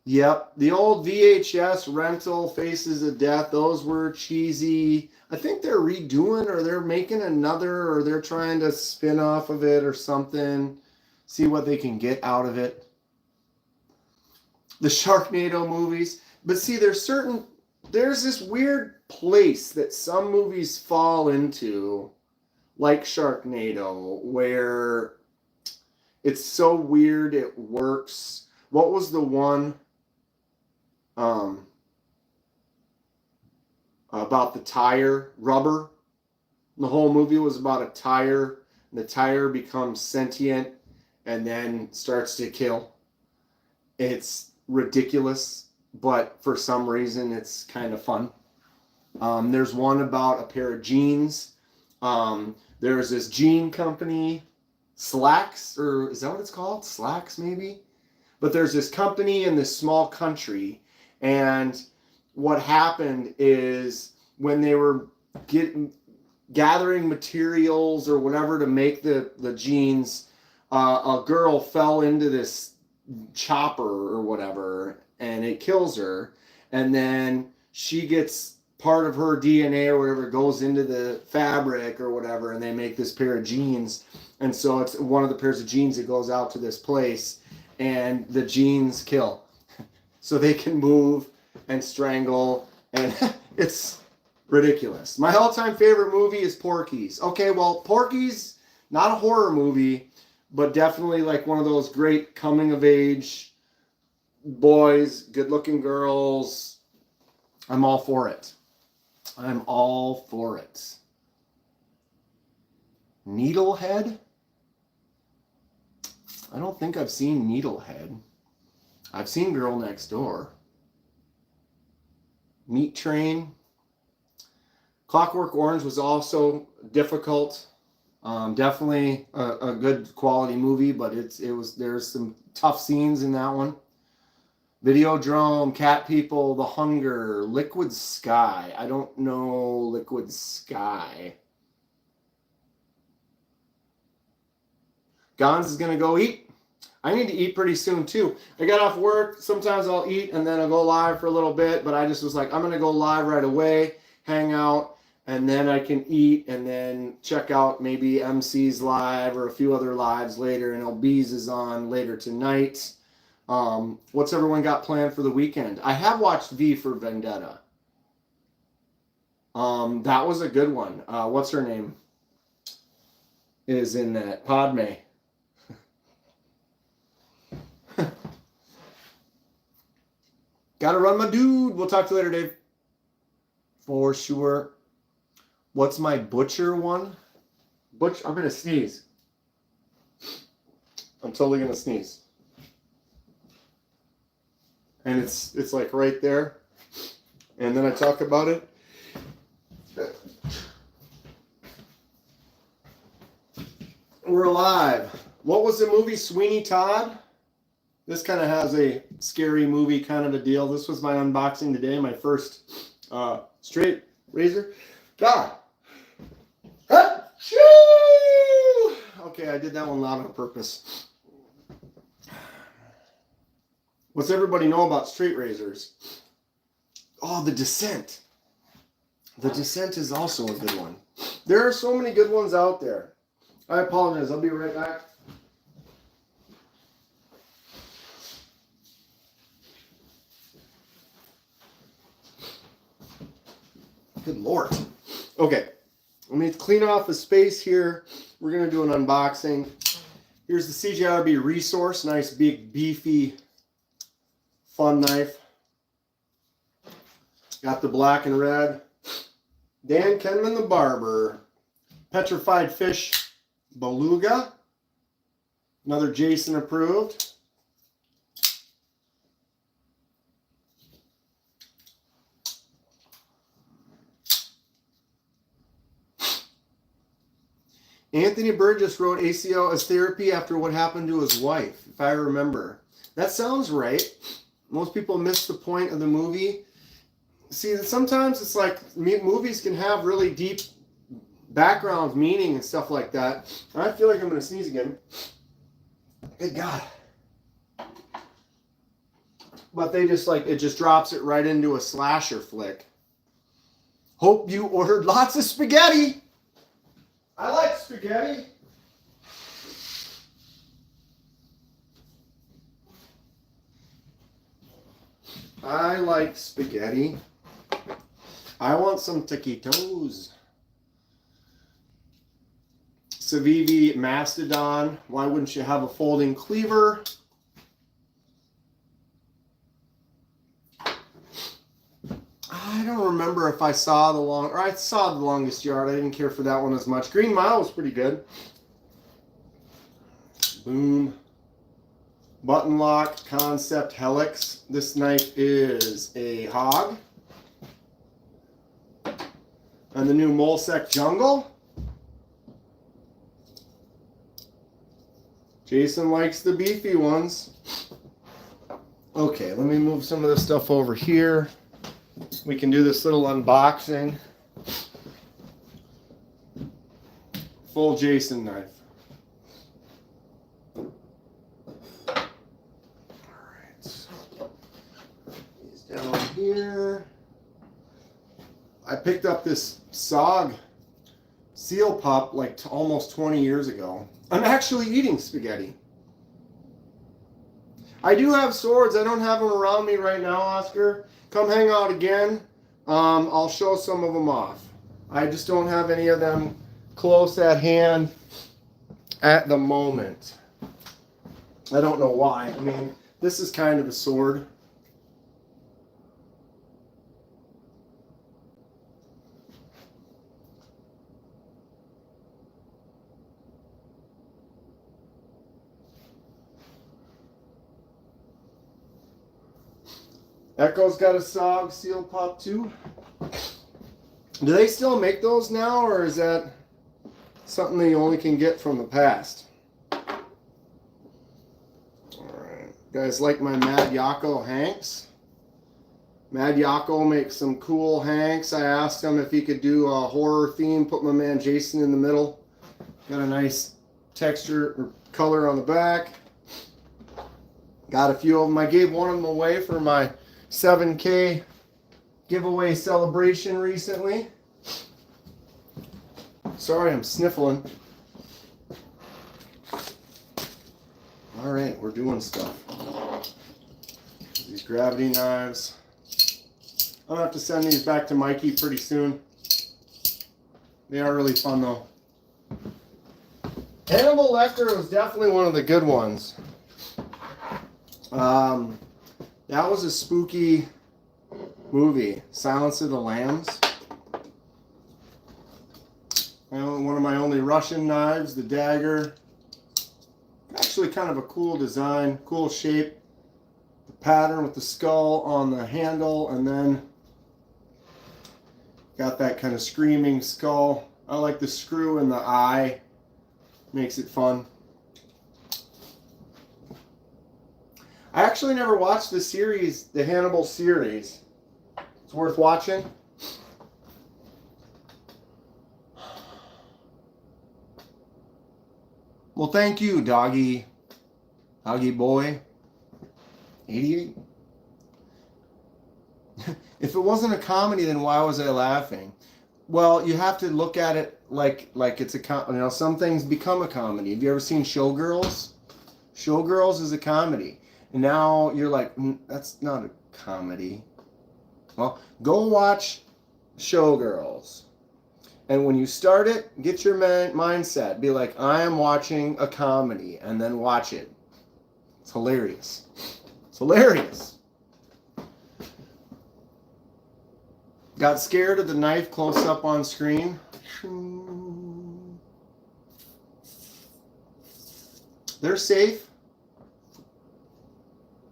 Yep, the old VHS rental Faces of Death, those were cheesy. I think they're redoing, or they're making another, or they're trying to spin off of it or something. See what they can get out of it. The Sharknado movies. But see, there's this weird place that some movies fall into, like Sharknado, where it's so weird it works. What was the one about the tire, rubber? The whole movie was about a tire. And the tire becomes sentient and then starts to kill. It's ridiculous, but for some reason it's kind of fun. There's one about a pair of jeans. There's this jean company, Slacks, or is that what it's called? Slacks, maybe? But there's this company in this small country, and what happened is when they were gathering materials or whatever to make the jeans, a girl fell into this chopper or whatever, and it kills her, and then she gets part of her DNA or whatever goes into the fabric or whatever, and they make this pair of jeans. And so it's one of the pairs of jeans that goes out to this place, and the jeans kill. So they can move and strangle, and it's ridiculous. My all-time favorite movie is Porky's. Okay, well, Porky's, not a horror movie, but definitely like one of those great coming-of-age boys, good-looking girls. I'm all for it. I'm all for it. Needlehead? I don't think I've seen Needlehead. I've seen Girl Next Door. Meat Train. Clockwork Orange was also difficult. Definitely a good quality movie, but there's some tough scenes in that one. Videodrome, Cat People, The Hunger, Liquid Sky. I don't know Liquid Sky. Gons is going to go eat. I need to eat pretty soon too. I got off work. Sometimes I'll eat and then I'll go live for a little bit, but I just was like, I'm going to go live right away, hang out, and then I can eat and then check out maybe MC's live or a few other lives later, and LB's is on later tonight. What's everyone got planned for the weekend? I have watched V for Vendetta. That was a good one. What's her name? Is in that. Padme. Gotta run, my dude. We'll talk to you later, Dave. For sure. What's my butcher one? I'm gonna sneeze. I'm totally gonna sneeze. And it's like right there. And then I talk about it. We're alive. What was the movie Sweeney Todd? This kind of has a scary movie kind of a deal. This was my unboxing today, my first straight razor. God. Okay, I did that one loud on purpose. What's everybody know about straight razors? Oh, The Descent. The Descent is also a good one. There are so many good ones out there. I apologize. I'll be right back. Good Lord. Okay, let me clean off the space here. We're going to do an unboxing. Here's the CJRB Resource. Nice, big, beefy, fun knife. Got the black and red. Dan Kenman the Barber. Petrified Fish Beluga. Another Jason approved. Anthony Burgess wrote ACL as therapy after what happened to his wife, if I remember. That sounds right. Most people miss the point of the movie. See, sometimes it's like movies can have really deep background meaning and stuff like that. I feel like I'm going to sneeze again. Good God. But they just like, it just drops it right into a slasher flick. Hope you ordered lots of spaghetti. I like spaghetti. I like spaghetti. I want some taquitos. Civivi Mastodon. Why wouldn't you have a folding cleaver? I don't remember if I saw I saw the Longest Yard. I didn't care for that one as much. Green Mile was pretty good. Boom. Button lock concept helix. This knife is a hog. And the new Molsec Jungle. Jason likes the beefy ones. Okay, let me move some of this stuff over here. We can do this little unboxing. Full Jason knife. Alright. He's down here. I picked up this SOG seal pup like almost 20 years ago. I'm actually eating spaghetti. I do have swords. I don't have them around me right now, Oscar. Come hang out again. I'll show some of them off. I just don't have any of them close at hand at the moment. I don't know why. I mean, this is kind of a sword. Echo's got a SOG seal pup too. Do they still make those now, or is that something that you only can get from the past? Alright. You guys like my Mad Yako Hanks? Mad Yako makes some cool Hanks. I asked him if he could do a horror theme, put my man Jason in the middle. Got a nice texture or color on the back. Got a few of them. I gave one of them away for my 7K giveaway celebration recently. Sorry, I'm sniffling. All right, we're doing stuff. These gravity knives. I'll have to send these back to Mikey pretty soon. They are really fun though. Hannibal Lecter was definitely one of the good ones. That was a spooky movie, Silence of the Lambs. One of my only Russian knives, the dagger. Actually kind of a cool design, cool shape. The pattern with the skull on the handle, and then got that kind of screaming skull. I like the screw in the eye. Makes it fun. I actually never watched the series, the Hannibal series. It's worth watching. Well, thank you, doggy boy. 88. If it wasn't a comedy, then why was I laughing? Well, you have to look at it like it's a some things become a comedy. Have you ever seen Showgirls? Showgirls is a comedy. And now you're like, that's not a comedy. Well, go watch Showgirls. And when you start it, get your mindset. Be like, I am watching a comedy, and then watch it. It's hilarious. It's hilarious. Got scared of the knife close up on screen. They're safe.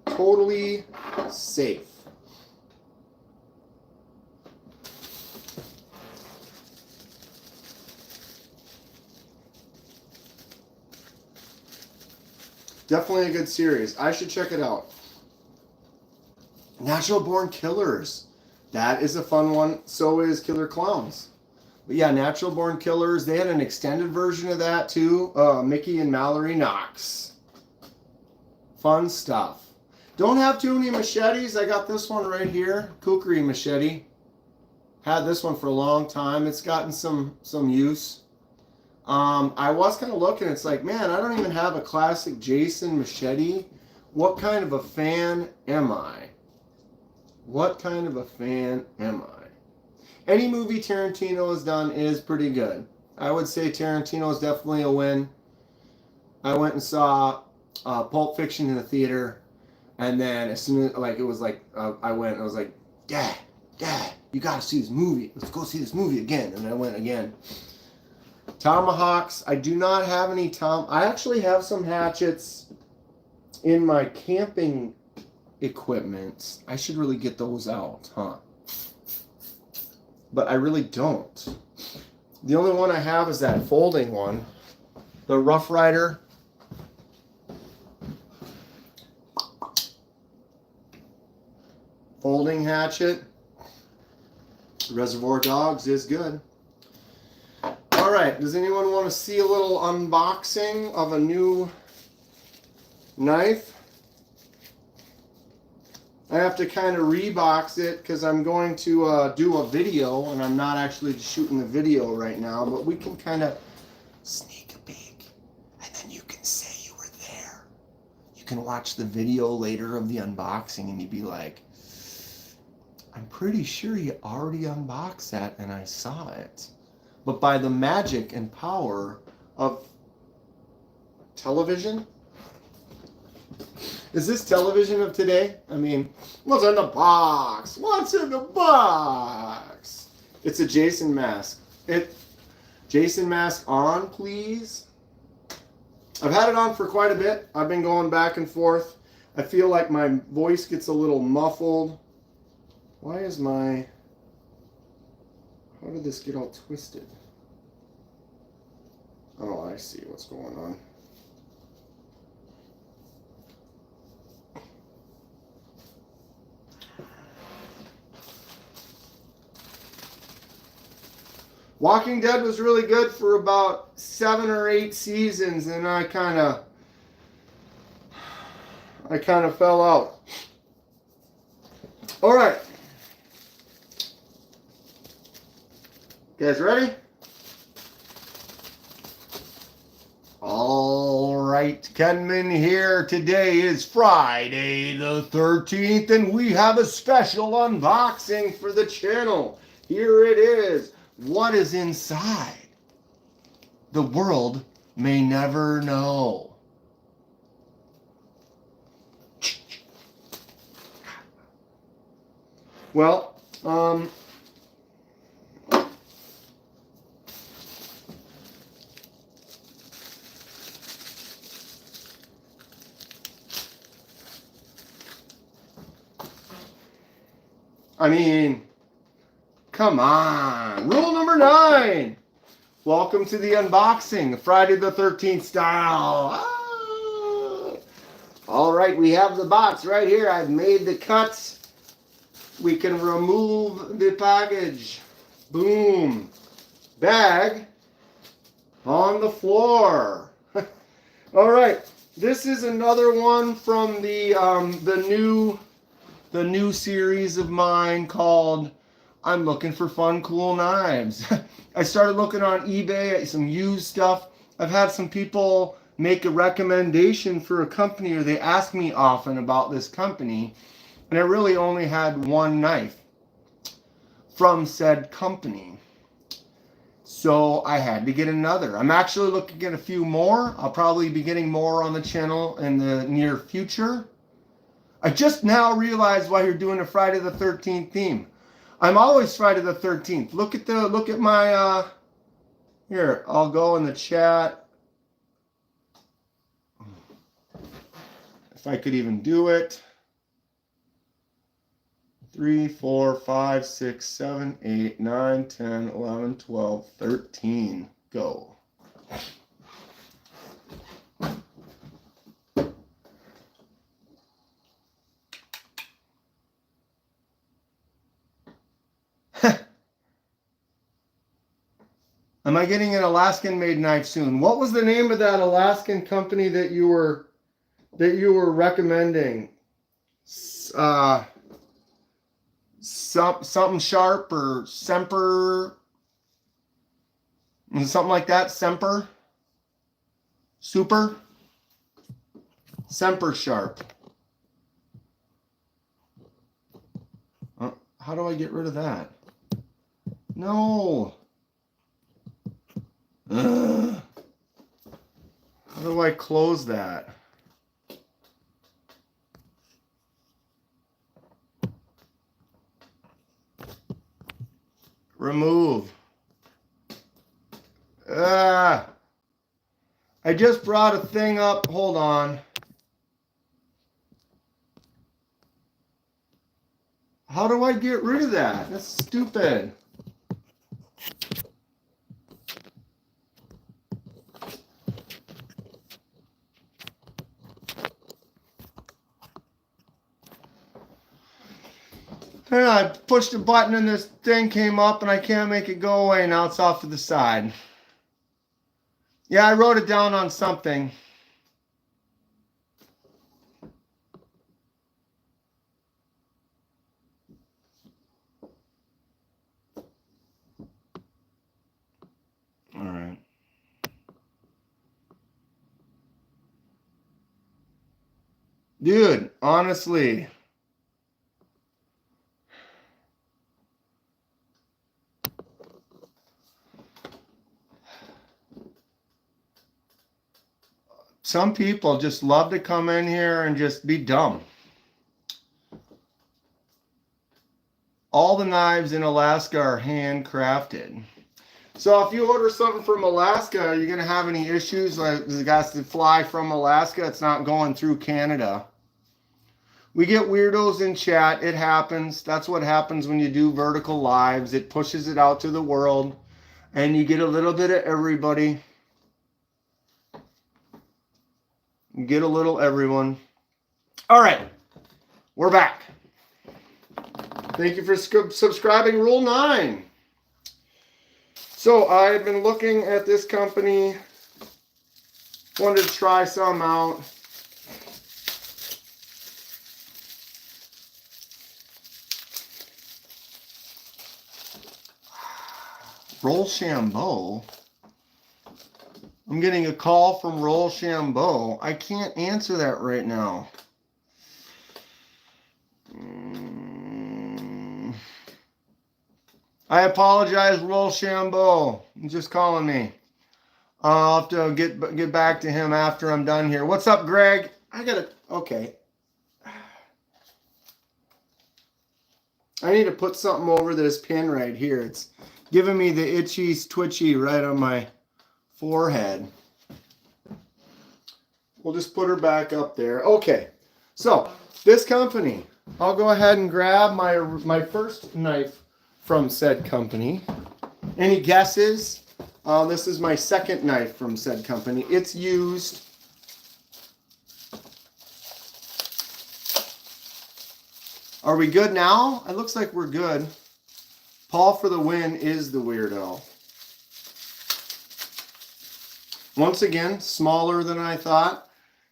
Totally safe. Definitely a good series. I should check it out. Natural Born Killers. That is a fun one. So is Killer Clowns. But yeah, Natural Born Killers. They had an extended version of that too. Mickey and Mallory Knox. Fun stuff. Don't have too many machetes. I got this one right here. Kukri machete. Had this one for a long time. It's gotten some use. I was kind of looking. It's like, man, I don't even have a classic Jason machete. What kind of a fan am I? What kind of a fan am I? Any movie Tarantino has done is pretty good. I would say Tarantino is definitely a win. I went and saw Pulp Fiction in the theater, and then as soon as I went, I was like, Dad, you gotta see this movie. Let's go see this movie again. And I went again. Tomahawks. I do not have any I actually have some hatchets in my camping equipment. I should really get those out, huh? But I really don't. The only one I have is that folding one, the Rough Rider. Folding hatchet. Reservoir Dogs is good. All right, does anyone want to see a little unboxing of a new knife? I have to kind of rebox it because I'm going to do a video, and I'm not actually shooting the video right now, but we can kind of sneak a peek, and then you can say you were there. You can watch the video later of the unboxing, and you'd be like, I'm pretty sure you already unboxed that, and I saw it. But by the magic and power of television, is this television of today? I mean, what's in the box? What's in the box? It's a Jason mask. Jason mask on, please. I've had it on for quite a bit. I've been going back and forth. I feel like my voice gets a little muffled. Why is my... How did this get all twisted? Oh, I see what's going on. Walking Dead was really good for about 7 or 8 seasons, and I kind of fell out. All right. You guys ready? All right, Kenman here. Today is Friday the 13th, and we have a special unboxing for the channel. Here it is. What is inside? The world may never know. Well, I mean, come on. Rule number 9. Welcome to the unboxing. Friday the 13th style. Ah. All right, we have the box right here. I've made the cuts. We can remove the package. Boom. Bag on the floor. All right. This is another one from the new series of mine called I'm Looking for Fun Cool Knives. I started looking on eBay at some used stuff. I've had some people make a recommendation for a company, or they ask me often about this company, and I really only had one knife. from said company. So I had to get another. I'm actually looking at a few more. I'll probably be getting more on the channel in the near future. I just now realized why you're doing a Friday the 13th theme. I'm always Friday the 13th. Look at my here, I'll go in the chat. If I could even do it. 3, 4, 5, 6, 7, 8, 9, 10, 11, 12, 13. Go. Am I getting an Alaskan-made knife soon? What was the name of that Alaskan company that you were recommending? Something Sharp or Semper, something like that. Semper, Super, Semper Sharp. How do I get rid of that? No. How do I close that? Remove. I just brought a thing up. Hold on. How do I get rid of that? That's stupid. And I pushed a button and this thing came up and I can't make it go away. Now it's off to the side. Yeah, I wrote it down on something. All right. Dude, honestly. Some people just love to come in here and just be dumb. All the knives in Alaska are handcrafted. So if you order something from Alaska, are you going to have any issues? Like, does it got to fly from Alaska? It's not going through Canada. We get weirdos in chat. It happens. That's what happens when you do vertical lives. It pushes it out to the world. And you get a little bit of everybody. You get a little everyone. All right. We're back. Thank you for subscribing. Rule 9. So I've been looking at this company. Wanted to try some out. Rochambeau. I'm getting a call from Rochambeau. I can't answer that right now. I apologize, Rochambeau. He's just calling me. I'll have to get back to him after I'm done here. What's up, Greg? Okay. I need to put something over this pin right here. It's giving me the itchy, twitchy right on my forehead. We'll just put her back up there. Okay. So, this company. I'll go ahead and grab my first knife from said company. Any guesses? This is my second knife from said company. It's used. Are we good now? It looks like we're good. Paul for the win is the weirdo. Once again, smaller than I thought.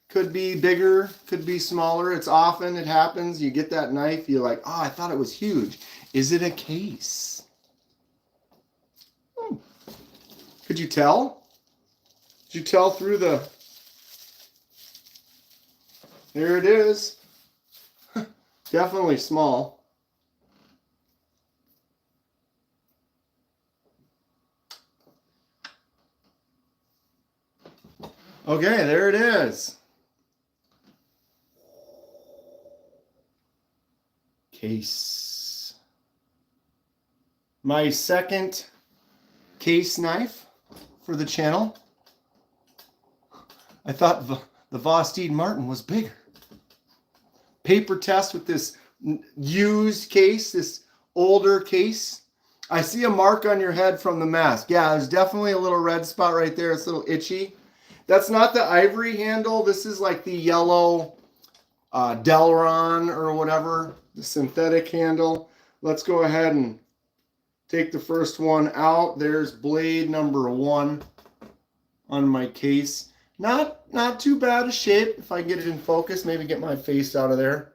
Could be bigger, could be smaller. It happens. You get that knife, you're like, oh, I thought it was huge. Is it a case? Could you tell? Did you tell through the... There it is. Definitely small. Okay, there it is. Case. My second case knife for the channel. I thought the Vosteed Martin was bigger. Paper test with this used case, this older case. I see a mark on your head from the mask. Yeah, there's definitely a little red spot right there. It's a little itchy. That's not the ivory handle. This is like the yellow Delron or whatever, the synthetic handle. Let's go ahead and take the first one out. There's blade number 1 on my case. Not too bad a shape. If I get it in focus, maybe get my face out of there.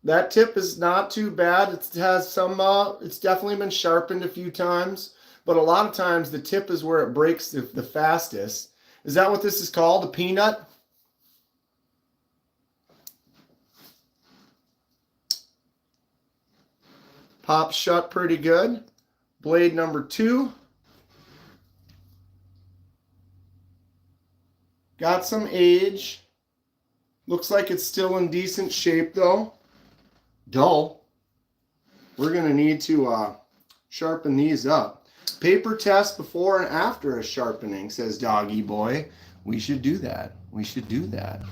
That tip is not too bad. It has some, it's definitely been sharpened a few times, but a lot of times the tip is where it breaks the fastest. Is that what this is called? A peanut? Pops shut pretty good. Blade number 2. Got some age. Looks like it's still in decent shape though. Dull. We're going to need to sharpen these up. Paper test before and after a sharpening, says Doggy Boy. We should do that. We should do that.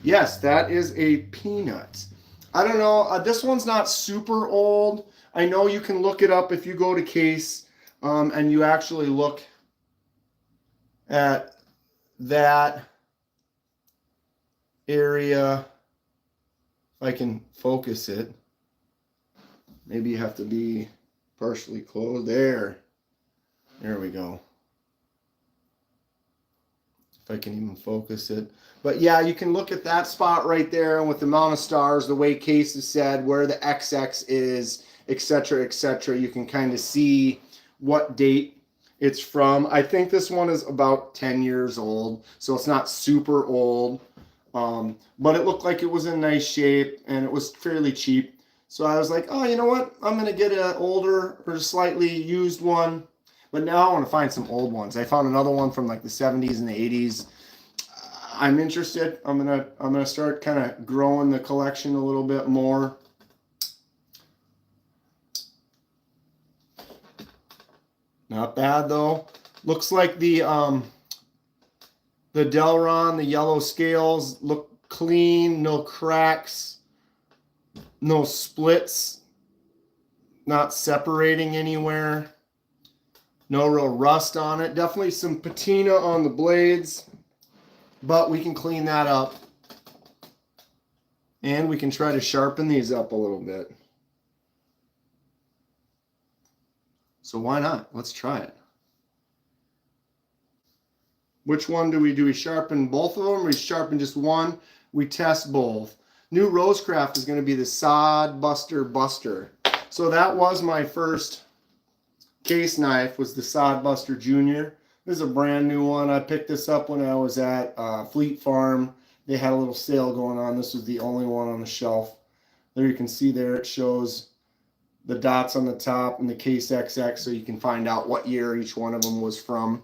Yes, that is a peanut. I don't know. This one's not super old. I know you can look it up if you go to case and you actually look at that area. If I can focus it. Maybe you have to be partially closed. There we go. If I can even focus it. But yeah, you can look at that spot right there, and with the amount of stars, the way Case has said, where the XX is, etc., etc., you can kind of see what date it's from. I think this one is about 10 years old, so it's not super old. But it looked like it was in nice shape, and it was fairly cheap. So I was like, oh, you know what? I'm going to get an older or slightly used one. But now I want to find some old ones. I found another one from like the 70s and the 80s. I'm interested. I'm gonna start kind of growing the collection a little bit more. Not bad though. Looks like the Delron, the yellow scales look clean, no cracks, no splits, not separating anywhere. No real rust on it. Definitely some patina on the blades, but we can clean that up. And we can try to sharpen these up a little bit. So why not? Let's try it. Which one do? We sharpen both of them, or we sharpen just one? We test both. New Rosecraft is going to be the Sod Buster. So that was my first case knife, was the Sod Buster Jr. This is a brand new one. I picked this up when I was at Fleet Farm. They had a little sale going on. This was the only one on the shelf. There you can see there it shows the dots on the top and the case XX, so you can find out what year each one of them was from.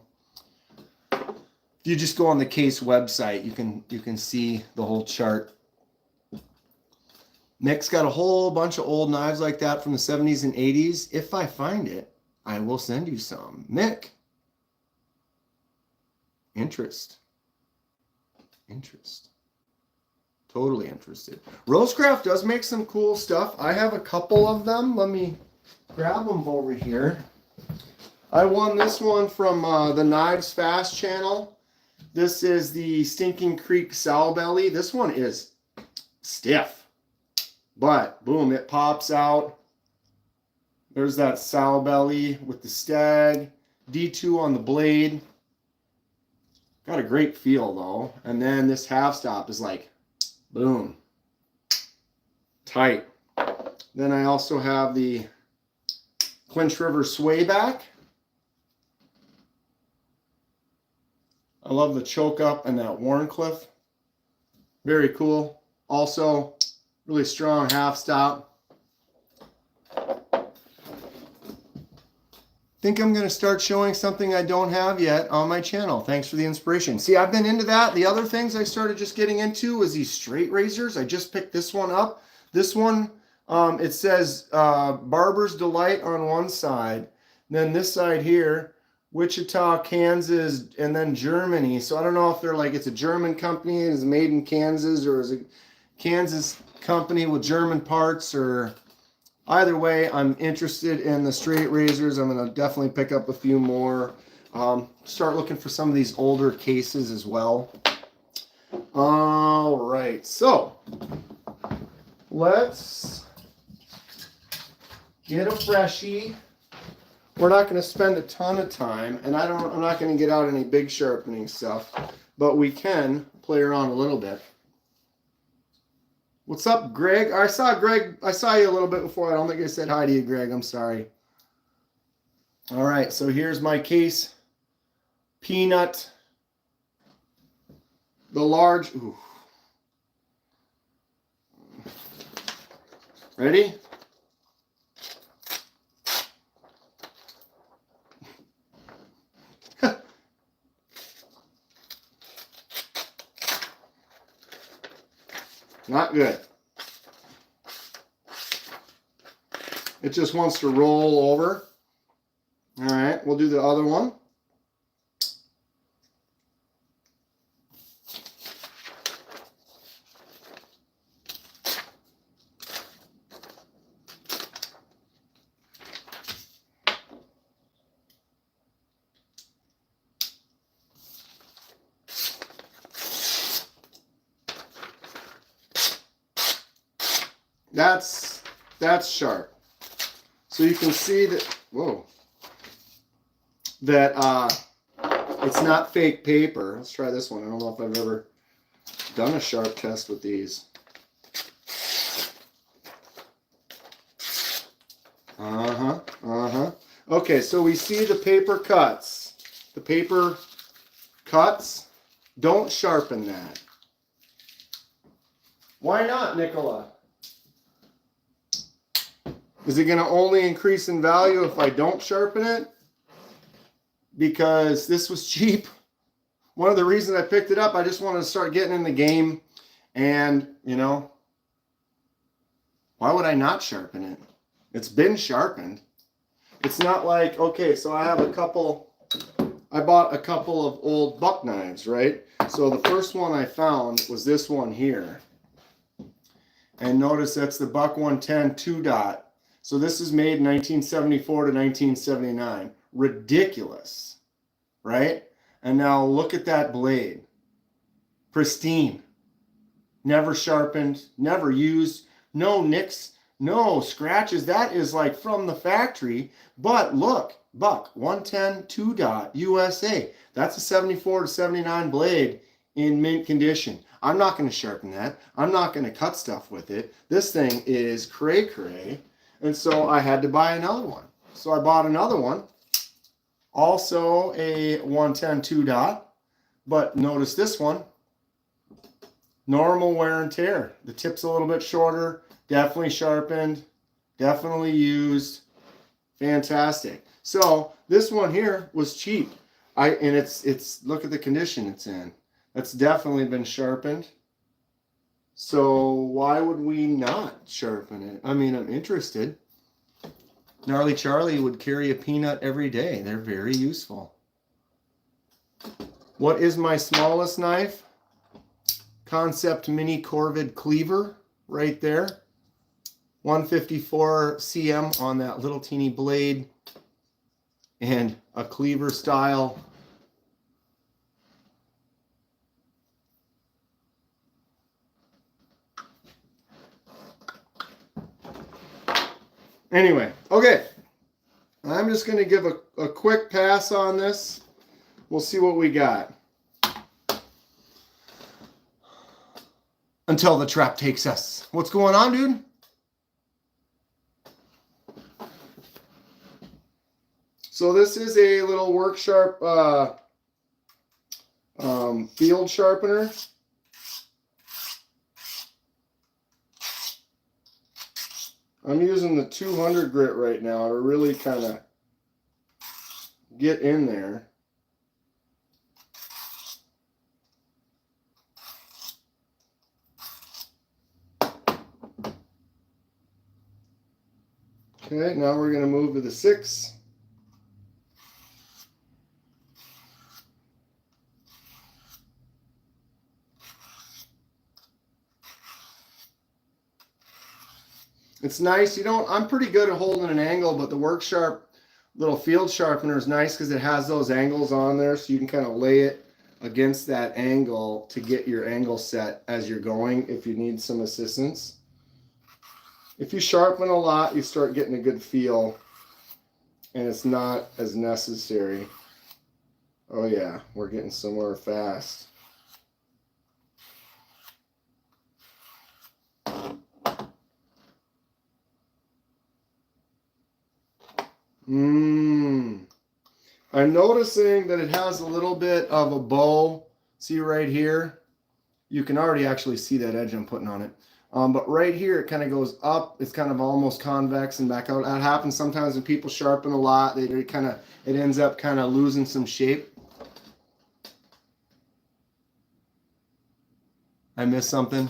If you just go on the case website, you can see the whole chart. Nick's got a whole bunch of old knives like that from the 70s and 80s. If I find it, I will send you some. Mick. Interest. Totally interested. Rosecraft does make some cool stuff. I have a couple of them. Let me grab them over here. I won this one from the Knives Fast channel. This is the Stinking Creek sow belly. This one is stiff, but boom, it pops out. There's that sow belly with the stag. D2 on the blade. Got a great feel though. And then this half stop is like, boom, tight. Then I also have the Clinch River Swayback. I love the choke up and that Warncliffe. Very cool. Also, really strong half stop. think I'm going to start showing something I don't have yet on my channel. Thanks for the inspiration. See, I've been into that. The other things I started just getting into was these straight razors. I just picked this one up. This one, it says Barber's Delight on one side. Then this side here, Wichita, Kansas, and then Germany. So I don't know if they're like, it's a German company, it's made in Kansas, or is it Kansas company with German parts, or... Either way, I'm interested in the straight razors. I'm going to definitely pick up a few more. Start looking for some of these older cases as well. All right, so let's get a freshie. We're not going to spend a ton of time, and I'm not going to get out any big sharpening stuff, but we can play around a little bit. What's up, Greg? I saw you a little bit before. I don't think I said hi to you, Greg. I'm sorry. All right, so here's my case. Peanut. The large. Ooh. Ready? Not good. It just wants to roll over. All right, we'll do the other one. That's sharp. So you can see that, whoa, that it's not fake paper. Let's try this one. I don't know if I've ever done a sharp test with these. Okay, so we see the paper cuts. The paper cuts. Don't sharpen that. Why not, Nicola? Is it going to only increase in value if I don't sharpen it? Because this was cheap. One of the reasons I picked it up, I just wanted to start getting in the game. And, you know, why would I not sharpen it? It's been sharpened. It's not like, okay, so I bought a couple of old buck knives, right? So the first one I found was this one here. And notice that's the Buck 110 2-dot. So this is made in 1974 to 1979. Ridiculous, right? And now look at that blade. Pristine. Never sharpened, never used, no nicks, no scratches. That is like from the factory. But look, Buck 110 2-dot USA. That's a 74 to 79 blade in mint condition. I'm not going to sharpen that. I'm not going to cut stuff with it. This thing is cray-cray. And so I had to buy another one. So I bought another one. Also a 110 2-dot. But notice this one. Normal wear and tear. The tip's a little bit shorter. Definitely sharpened. Definitely used. Fantastic. So this one here was cheap. And it's look at the condition it's in. That's definitely been sharpened. So why would we not sharpen it? I mean, I'm interested. Gnarly Charlie would carry a peanut every day. They're very useful. What is my smallest knife? Concept Mini Corvid Cleaver right there. 154 cm on that little teeny blade. And a cleaver style. Anyway, okay. I'm just going to give a quick pass on this. We'll see what we got. Until the trap takes us. What's going on, dude? So this is a little work sharp field sharpener. I'm using the 200 grit right now to really kind of get in there. Okay, now we're going to move to the 6. It's nice. You don't, I'm pretty good at holding an angle, but the Work Sharp little field sharpener is nice because it has those angles on there, so you can kind of lay it against that angle to get your angle set as you're going if you need some assistance. If you sharpen a lot, you start getting a good feel, and it's not as necessary. Oh yeah, we're getting somewhere fast. I'm noticing that it has a little bit of a bow. See right here? You can already actually see that edge I'm putting on it. But right here, it kind of goes up. It's kind of almost convex and back out. That happens sometimes when people sharpen a lot. It ends up kind of losing some shape. I missed something.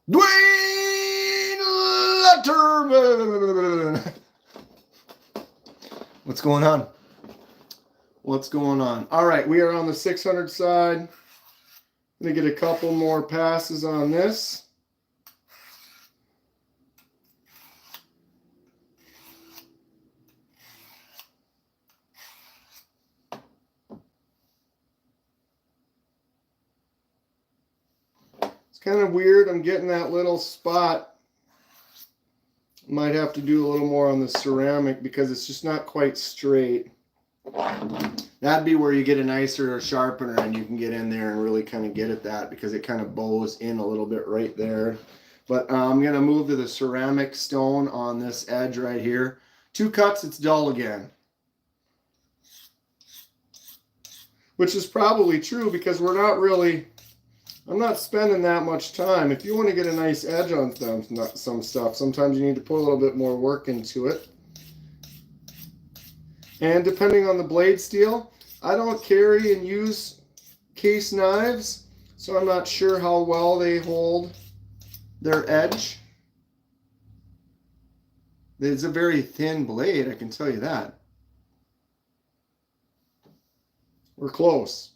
Dwayne Letterman. What's going on? What's going on? All right, we are on the 600 side. I'm going to get a couple more passes on this. It's kind of weird. I'm getting that little spot. Might have to do a little more on the ceramic because it's just not quite straight. That'd be where you get a nicer sharpener and you can get in there and really kind of get at that because it kind of bows in a little bit right there. But I'm going to move to the ceramic stone on this edge right here. 2 cuts, it's dull again. Which is probably true because we're not really... I'm not spending that much time. If you want to get a nice edge on some stuff, sometimes you need to put a little bit more work into it. And depending on the blade steel, I don't carry and use case knives, so I'm not sure how well they hold their edge. It's a very thin blade, I can tell you that. We're close.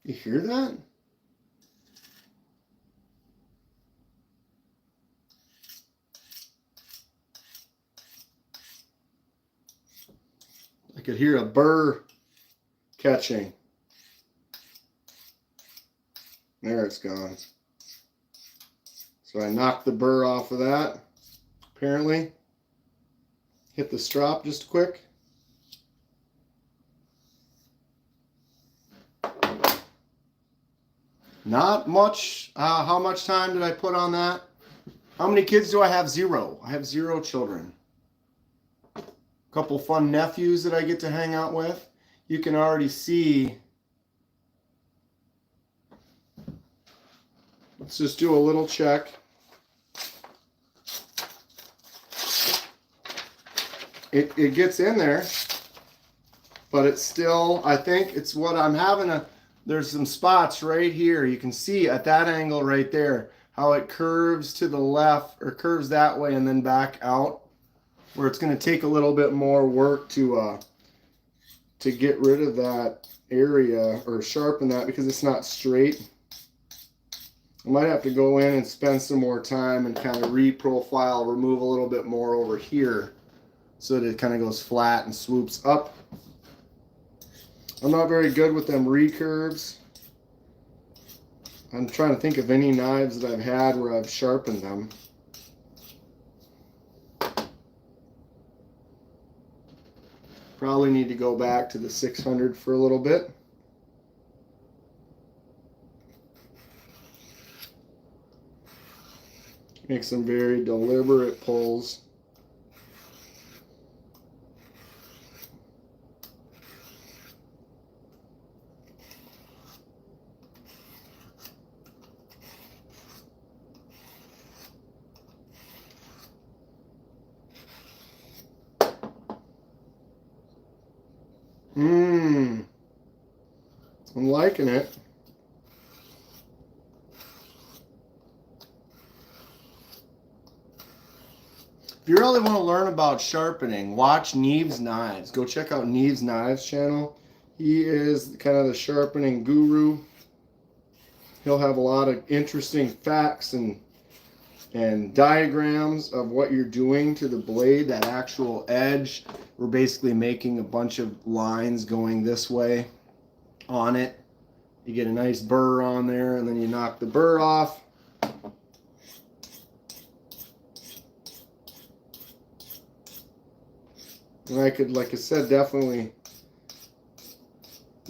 You hear that? I could hear a burr catching. There it's gone. So I knocked the burr off of that, apparently. Hit the strop just quick. Not much. How much time did I put on that? How many kids do I have? 0. I have 0 children. A couple fun nephews that I get to hang out with. You can already see. Let's just do a little check. It gets in there, but it's still, I think it's what I'm having a... There's some spots right here. You can see at that angle right there how it curves to the left or curves that way and then back out, where it's going to take a little bit more work to get rid of that area or sharpen that because it's not straight. I might have to go in and spend some more time and kind of re-profile, remove a little bit more over here so that it kind of goes flat and swoops up. I'm not very good with them recurves. I'm trying to think of any knives that I've had where I've sharpened them. Probably need to go back to the 600 for a little bit. Make some very deliberate pulls. liking it. If you really want to learn about sharpening, watch Neve's Knives. Go check out Neve's Knives channel. He is kind of the sharpening guru. He'll have a lot of interesting facts and diagrams of what you're doing to the blade, that actual edge. We're basically making a bunch of lines going this way on it. You get a nice burr on there, and then you knock the burr off. And I could, like I said, definitely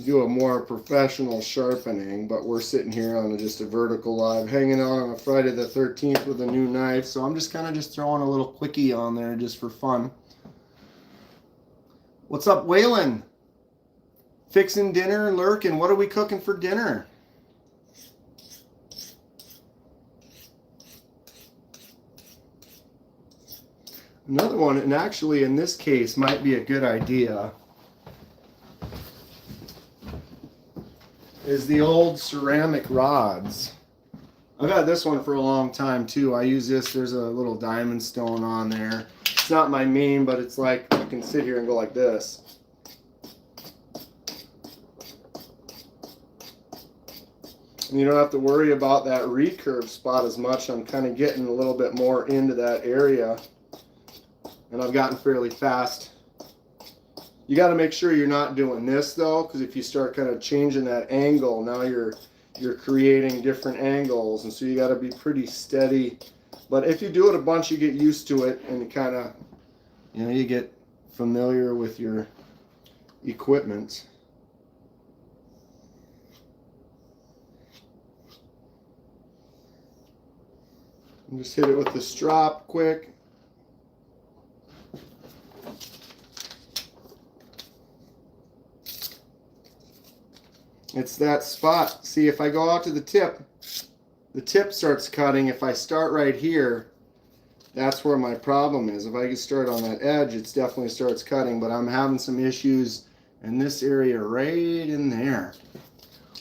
do a more professional sharpening, but we're sitting here on just a vertical live, hanging out on a Friday the 13th with a new knife, so I'm just kind of just throwing a little quickie on there just for fun. What's up, Waylon? Fixing dinner, lurking. What are we cooking for dinner? Another one, and actually in this case might be a good idea, is the old ceramic rods. I've had this one for a long time too. I use this, there's a little diamond stone on there. It's not my main, but it's like, I can sit here and go like this. And you don't have to worry about that recurve spot as much. I'm kind of getting a little bit more into that area. And I've gotten fairly fast. You got to make sure you're not doing this though, because if you start kind of changing that angle, now you're creating different angles, and so you got to be pretty steady. But if you do it a bunch, you get used to it, and you kind of, you know, you get familiar with your equipment. And just hit it with the strop quick. It's that spot. See, if I go out to the tip starts cutting. If I start right here, that's where my problem is. If I can start on that edge, it definitely starts cutting, but I'm having some issues in this area right in there.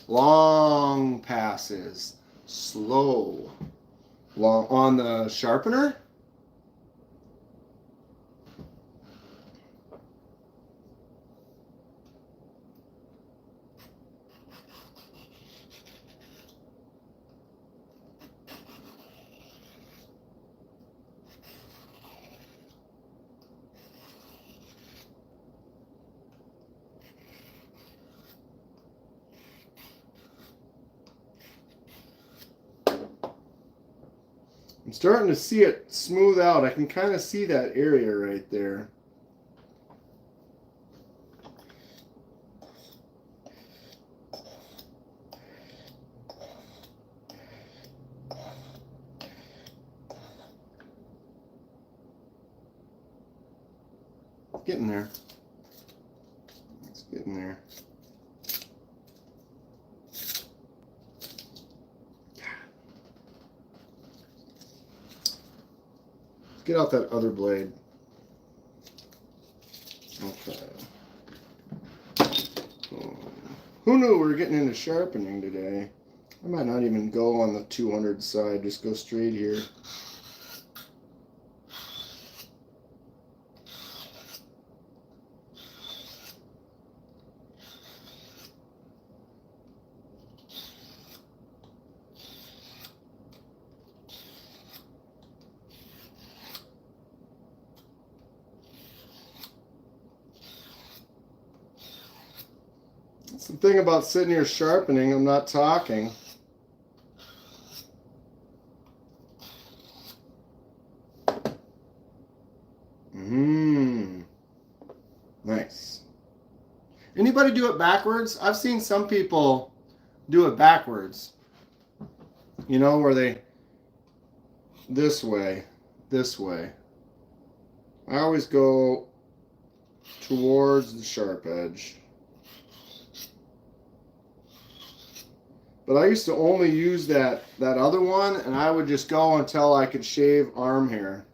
Long passes, slow. Long on the sharpener. I'm starting to see it smooth out. I can kind of see that area right there. It's getting there. It's getting there. Get out that other blade. Okay. Who knew we were getting into sharpening today? I might not even go on the 200 side, just go straight here. That's the thing about sitting here sharpening, I'm not talking. Nice. Anybody do it backwards? I've seen some people do it backwards. You know, where they, this way. I always go towards the sharp edge. But I used to only use that other one, and I would just go until I could shave arm hair.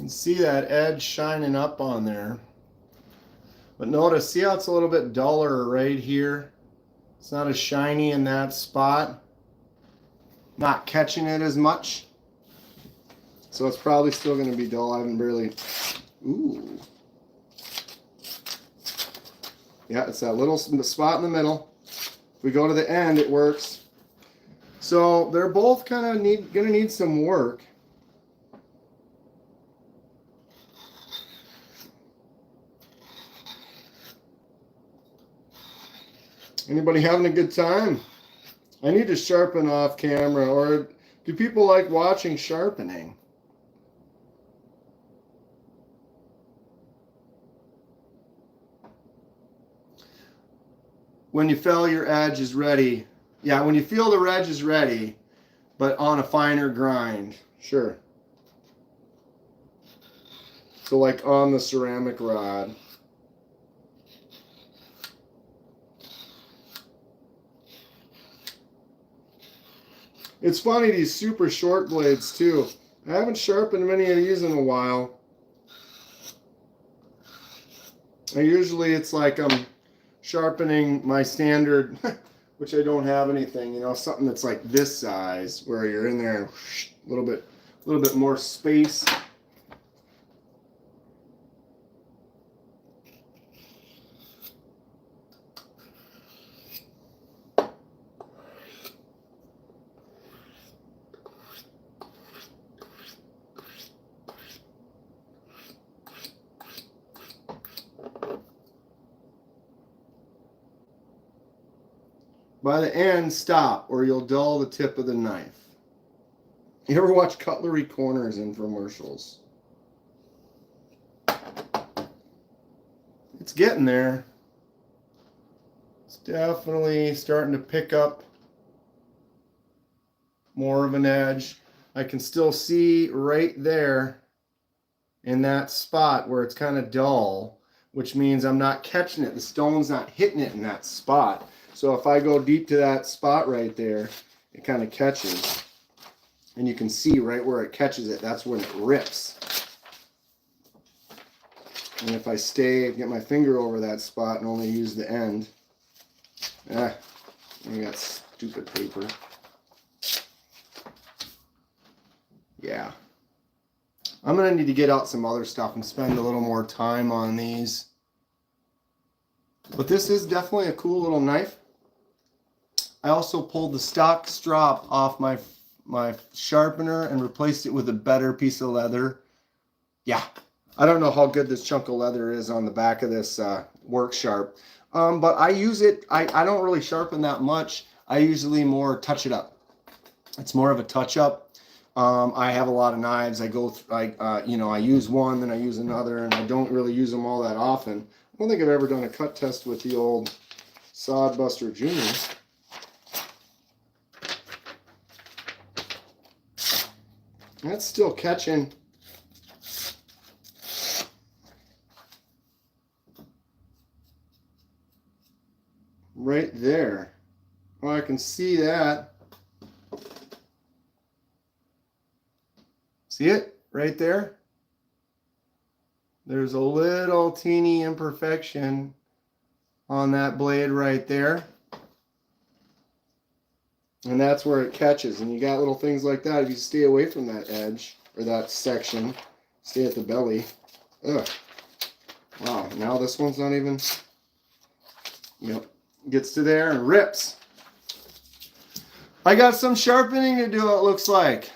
can see that edge shining up on there. But notice, see how it's a little bit duller right here? It's not as shiny in that spot. Not catching it as much. So it's probably still going to be dull. I haven't barely... Ooh. Yeah, it's that little spot in the middle. If we go to the end, it works. So they're both kind of going to need some work. Anybody having a good time? I need to sharpen off camera, or do people like watching sharpening? When you feel your edge is ready. Yeah, when you feel the edge is ready, but on a finer grind. Sure. So like on the ceramic rod. It's funny, these super short blades too. I haven't sharpened many of these in a while. Usually it's like I'm sharpening my standard, which I don't have anything, you know, something that's like this size, where you're in there a little bit more space. By the end, stop, or you'll dull the tip of the knife. You ever watch Cutlery Corners infomercials? It's getting there. It's definitely starting to pick up more of an edge. I can still see right there in that spot where it's kind of dull, which means I'm not catching it. The stone's not hitting it in that spot. So if I go deep to that spot right there, it kind of catches. And you can see right where it catches it, that's when it rips. And if I get my finger over that spot and only use the end, I got stupid paper. Yeah. I'm going to need to get out some other stuff and spend a little more time on these. But this is definitely a cool little knife. I also pulled the stock strop off my sharpener and replaced it with a better piece of leather. Yeah, I don't know how good this chunk of leather is on the back of this work sharp. But I use it, I don't really sharpen that much. I usually more touch it up. It's more of a touch up. I have a lot of knives. I use one, then I use another, and I don't really use them all that often. I don't think I've ever done a cut test with the old Sodbuster Jr. That's still catching. Right there. Oh, I can see that. See it? Right there? There's a little teeny imperfection on that blade right there. And that's where it catches. And you got little things like that. If you stay away from that edge, or that section, stay at the belly. Ugh. Wow, now this one's not even... Yep. Gets to there and rips. I got some sharpening to do, it looks like.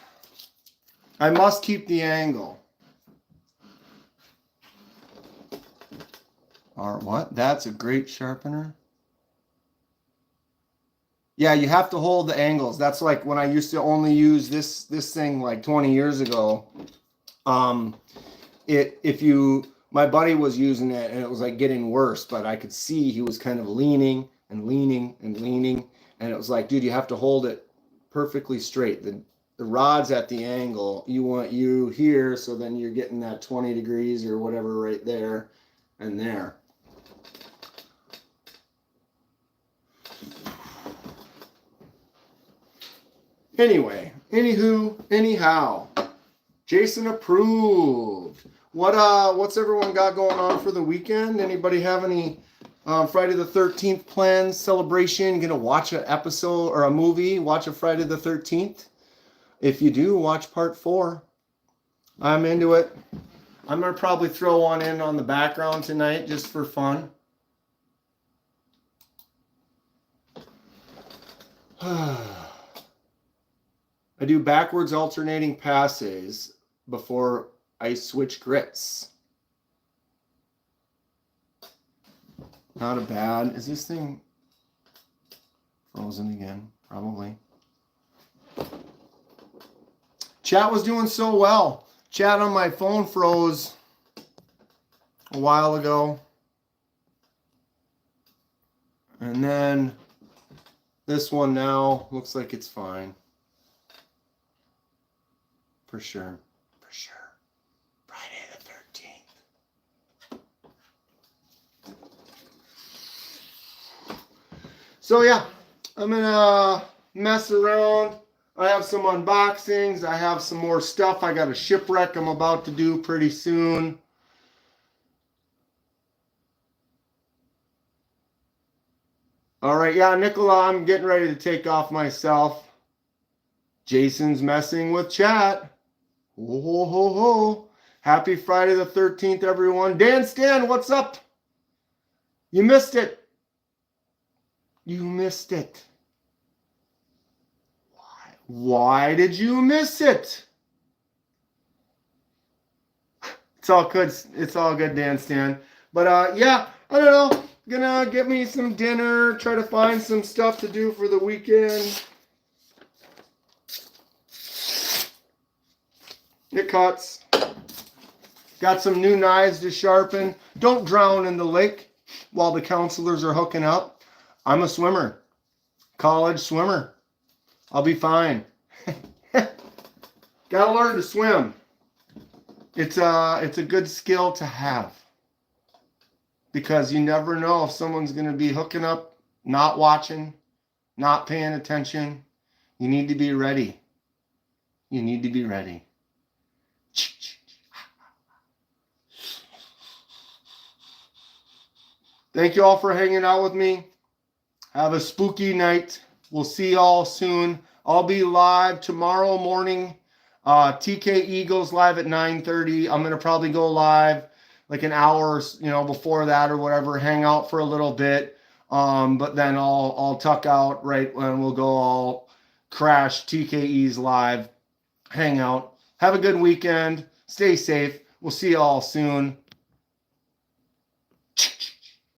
I must keep the angle. Or what? That's a great sharpener. Yeah, you have to hold the angles. That's like when I used to only use this thing like 20 years ago. My buddy was using it and it was like getting worse, but I could see he was kind of leaning and leaning and leaning, and it was like, dude, you have to hold it perfectly straight. The rod's at the angle. You want you here, so then you're getting that 20 degrees or whatever right there and there. Anyway, anyhow, Jason approved. What's everyone got going on for the weekend? Anybody have any Friday the 13th plans, celebration? Gonna watch an episode or a movie? Watch a Friday the 13th? If you do, watch part 4. I'm into it. I'm gonna probably throw one in on the background tonight just for fun. I do backwards alternating passes before I switch grits. Not a bad. Is this thing frozen again? Probably. Chat was doing so well. Chat on my phone froze a while ago. And then this one now looks like it's fine. For sure. For sure. Friday the 13th. So yeah, I'm gonna mess around. I have some unboxings. I have some more stuff. I got a shipwreck I'm about to do pretty soon. All right, yeah, Nicola, I'm getting ready to take off myself. Jason's messing with chat. Ho, ho, ho, ho. Happy Friday the 13th, everyone. Dan Stan, what's up? You missed it. You missed it. Why did you miss it? It's all good. It's all good, Dan Stan. But yeah, I don't know. Gonna get me some dinner. Try to find some stuff to do for the weekend. It cuts. Got some new knives to sharpen. Don't drown in the lake while the counselors are hooking up. I'm a swimmer. College swimmer. I'll be fine. Gotta learn to swim. It's a good skill to have. Because you never know if someone's going to be hooking up, not watching, not paying attention. You need to be ready. You need to be ready. Thank you all for hanging out with me. Have a spooky night. We'll see y'all soon. I'll be live tomorrow morning. TKE goes live at 9:30. I'm going to probably go live like an hour, before that or whatever, hang out for a little bit. But then I'll tuck out right when we'll go all crash TKE's live, hang out. Have a good weekend. Stay safe. We'll see you all soon.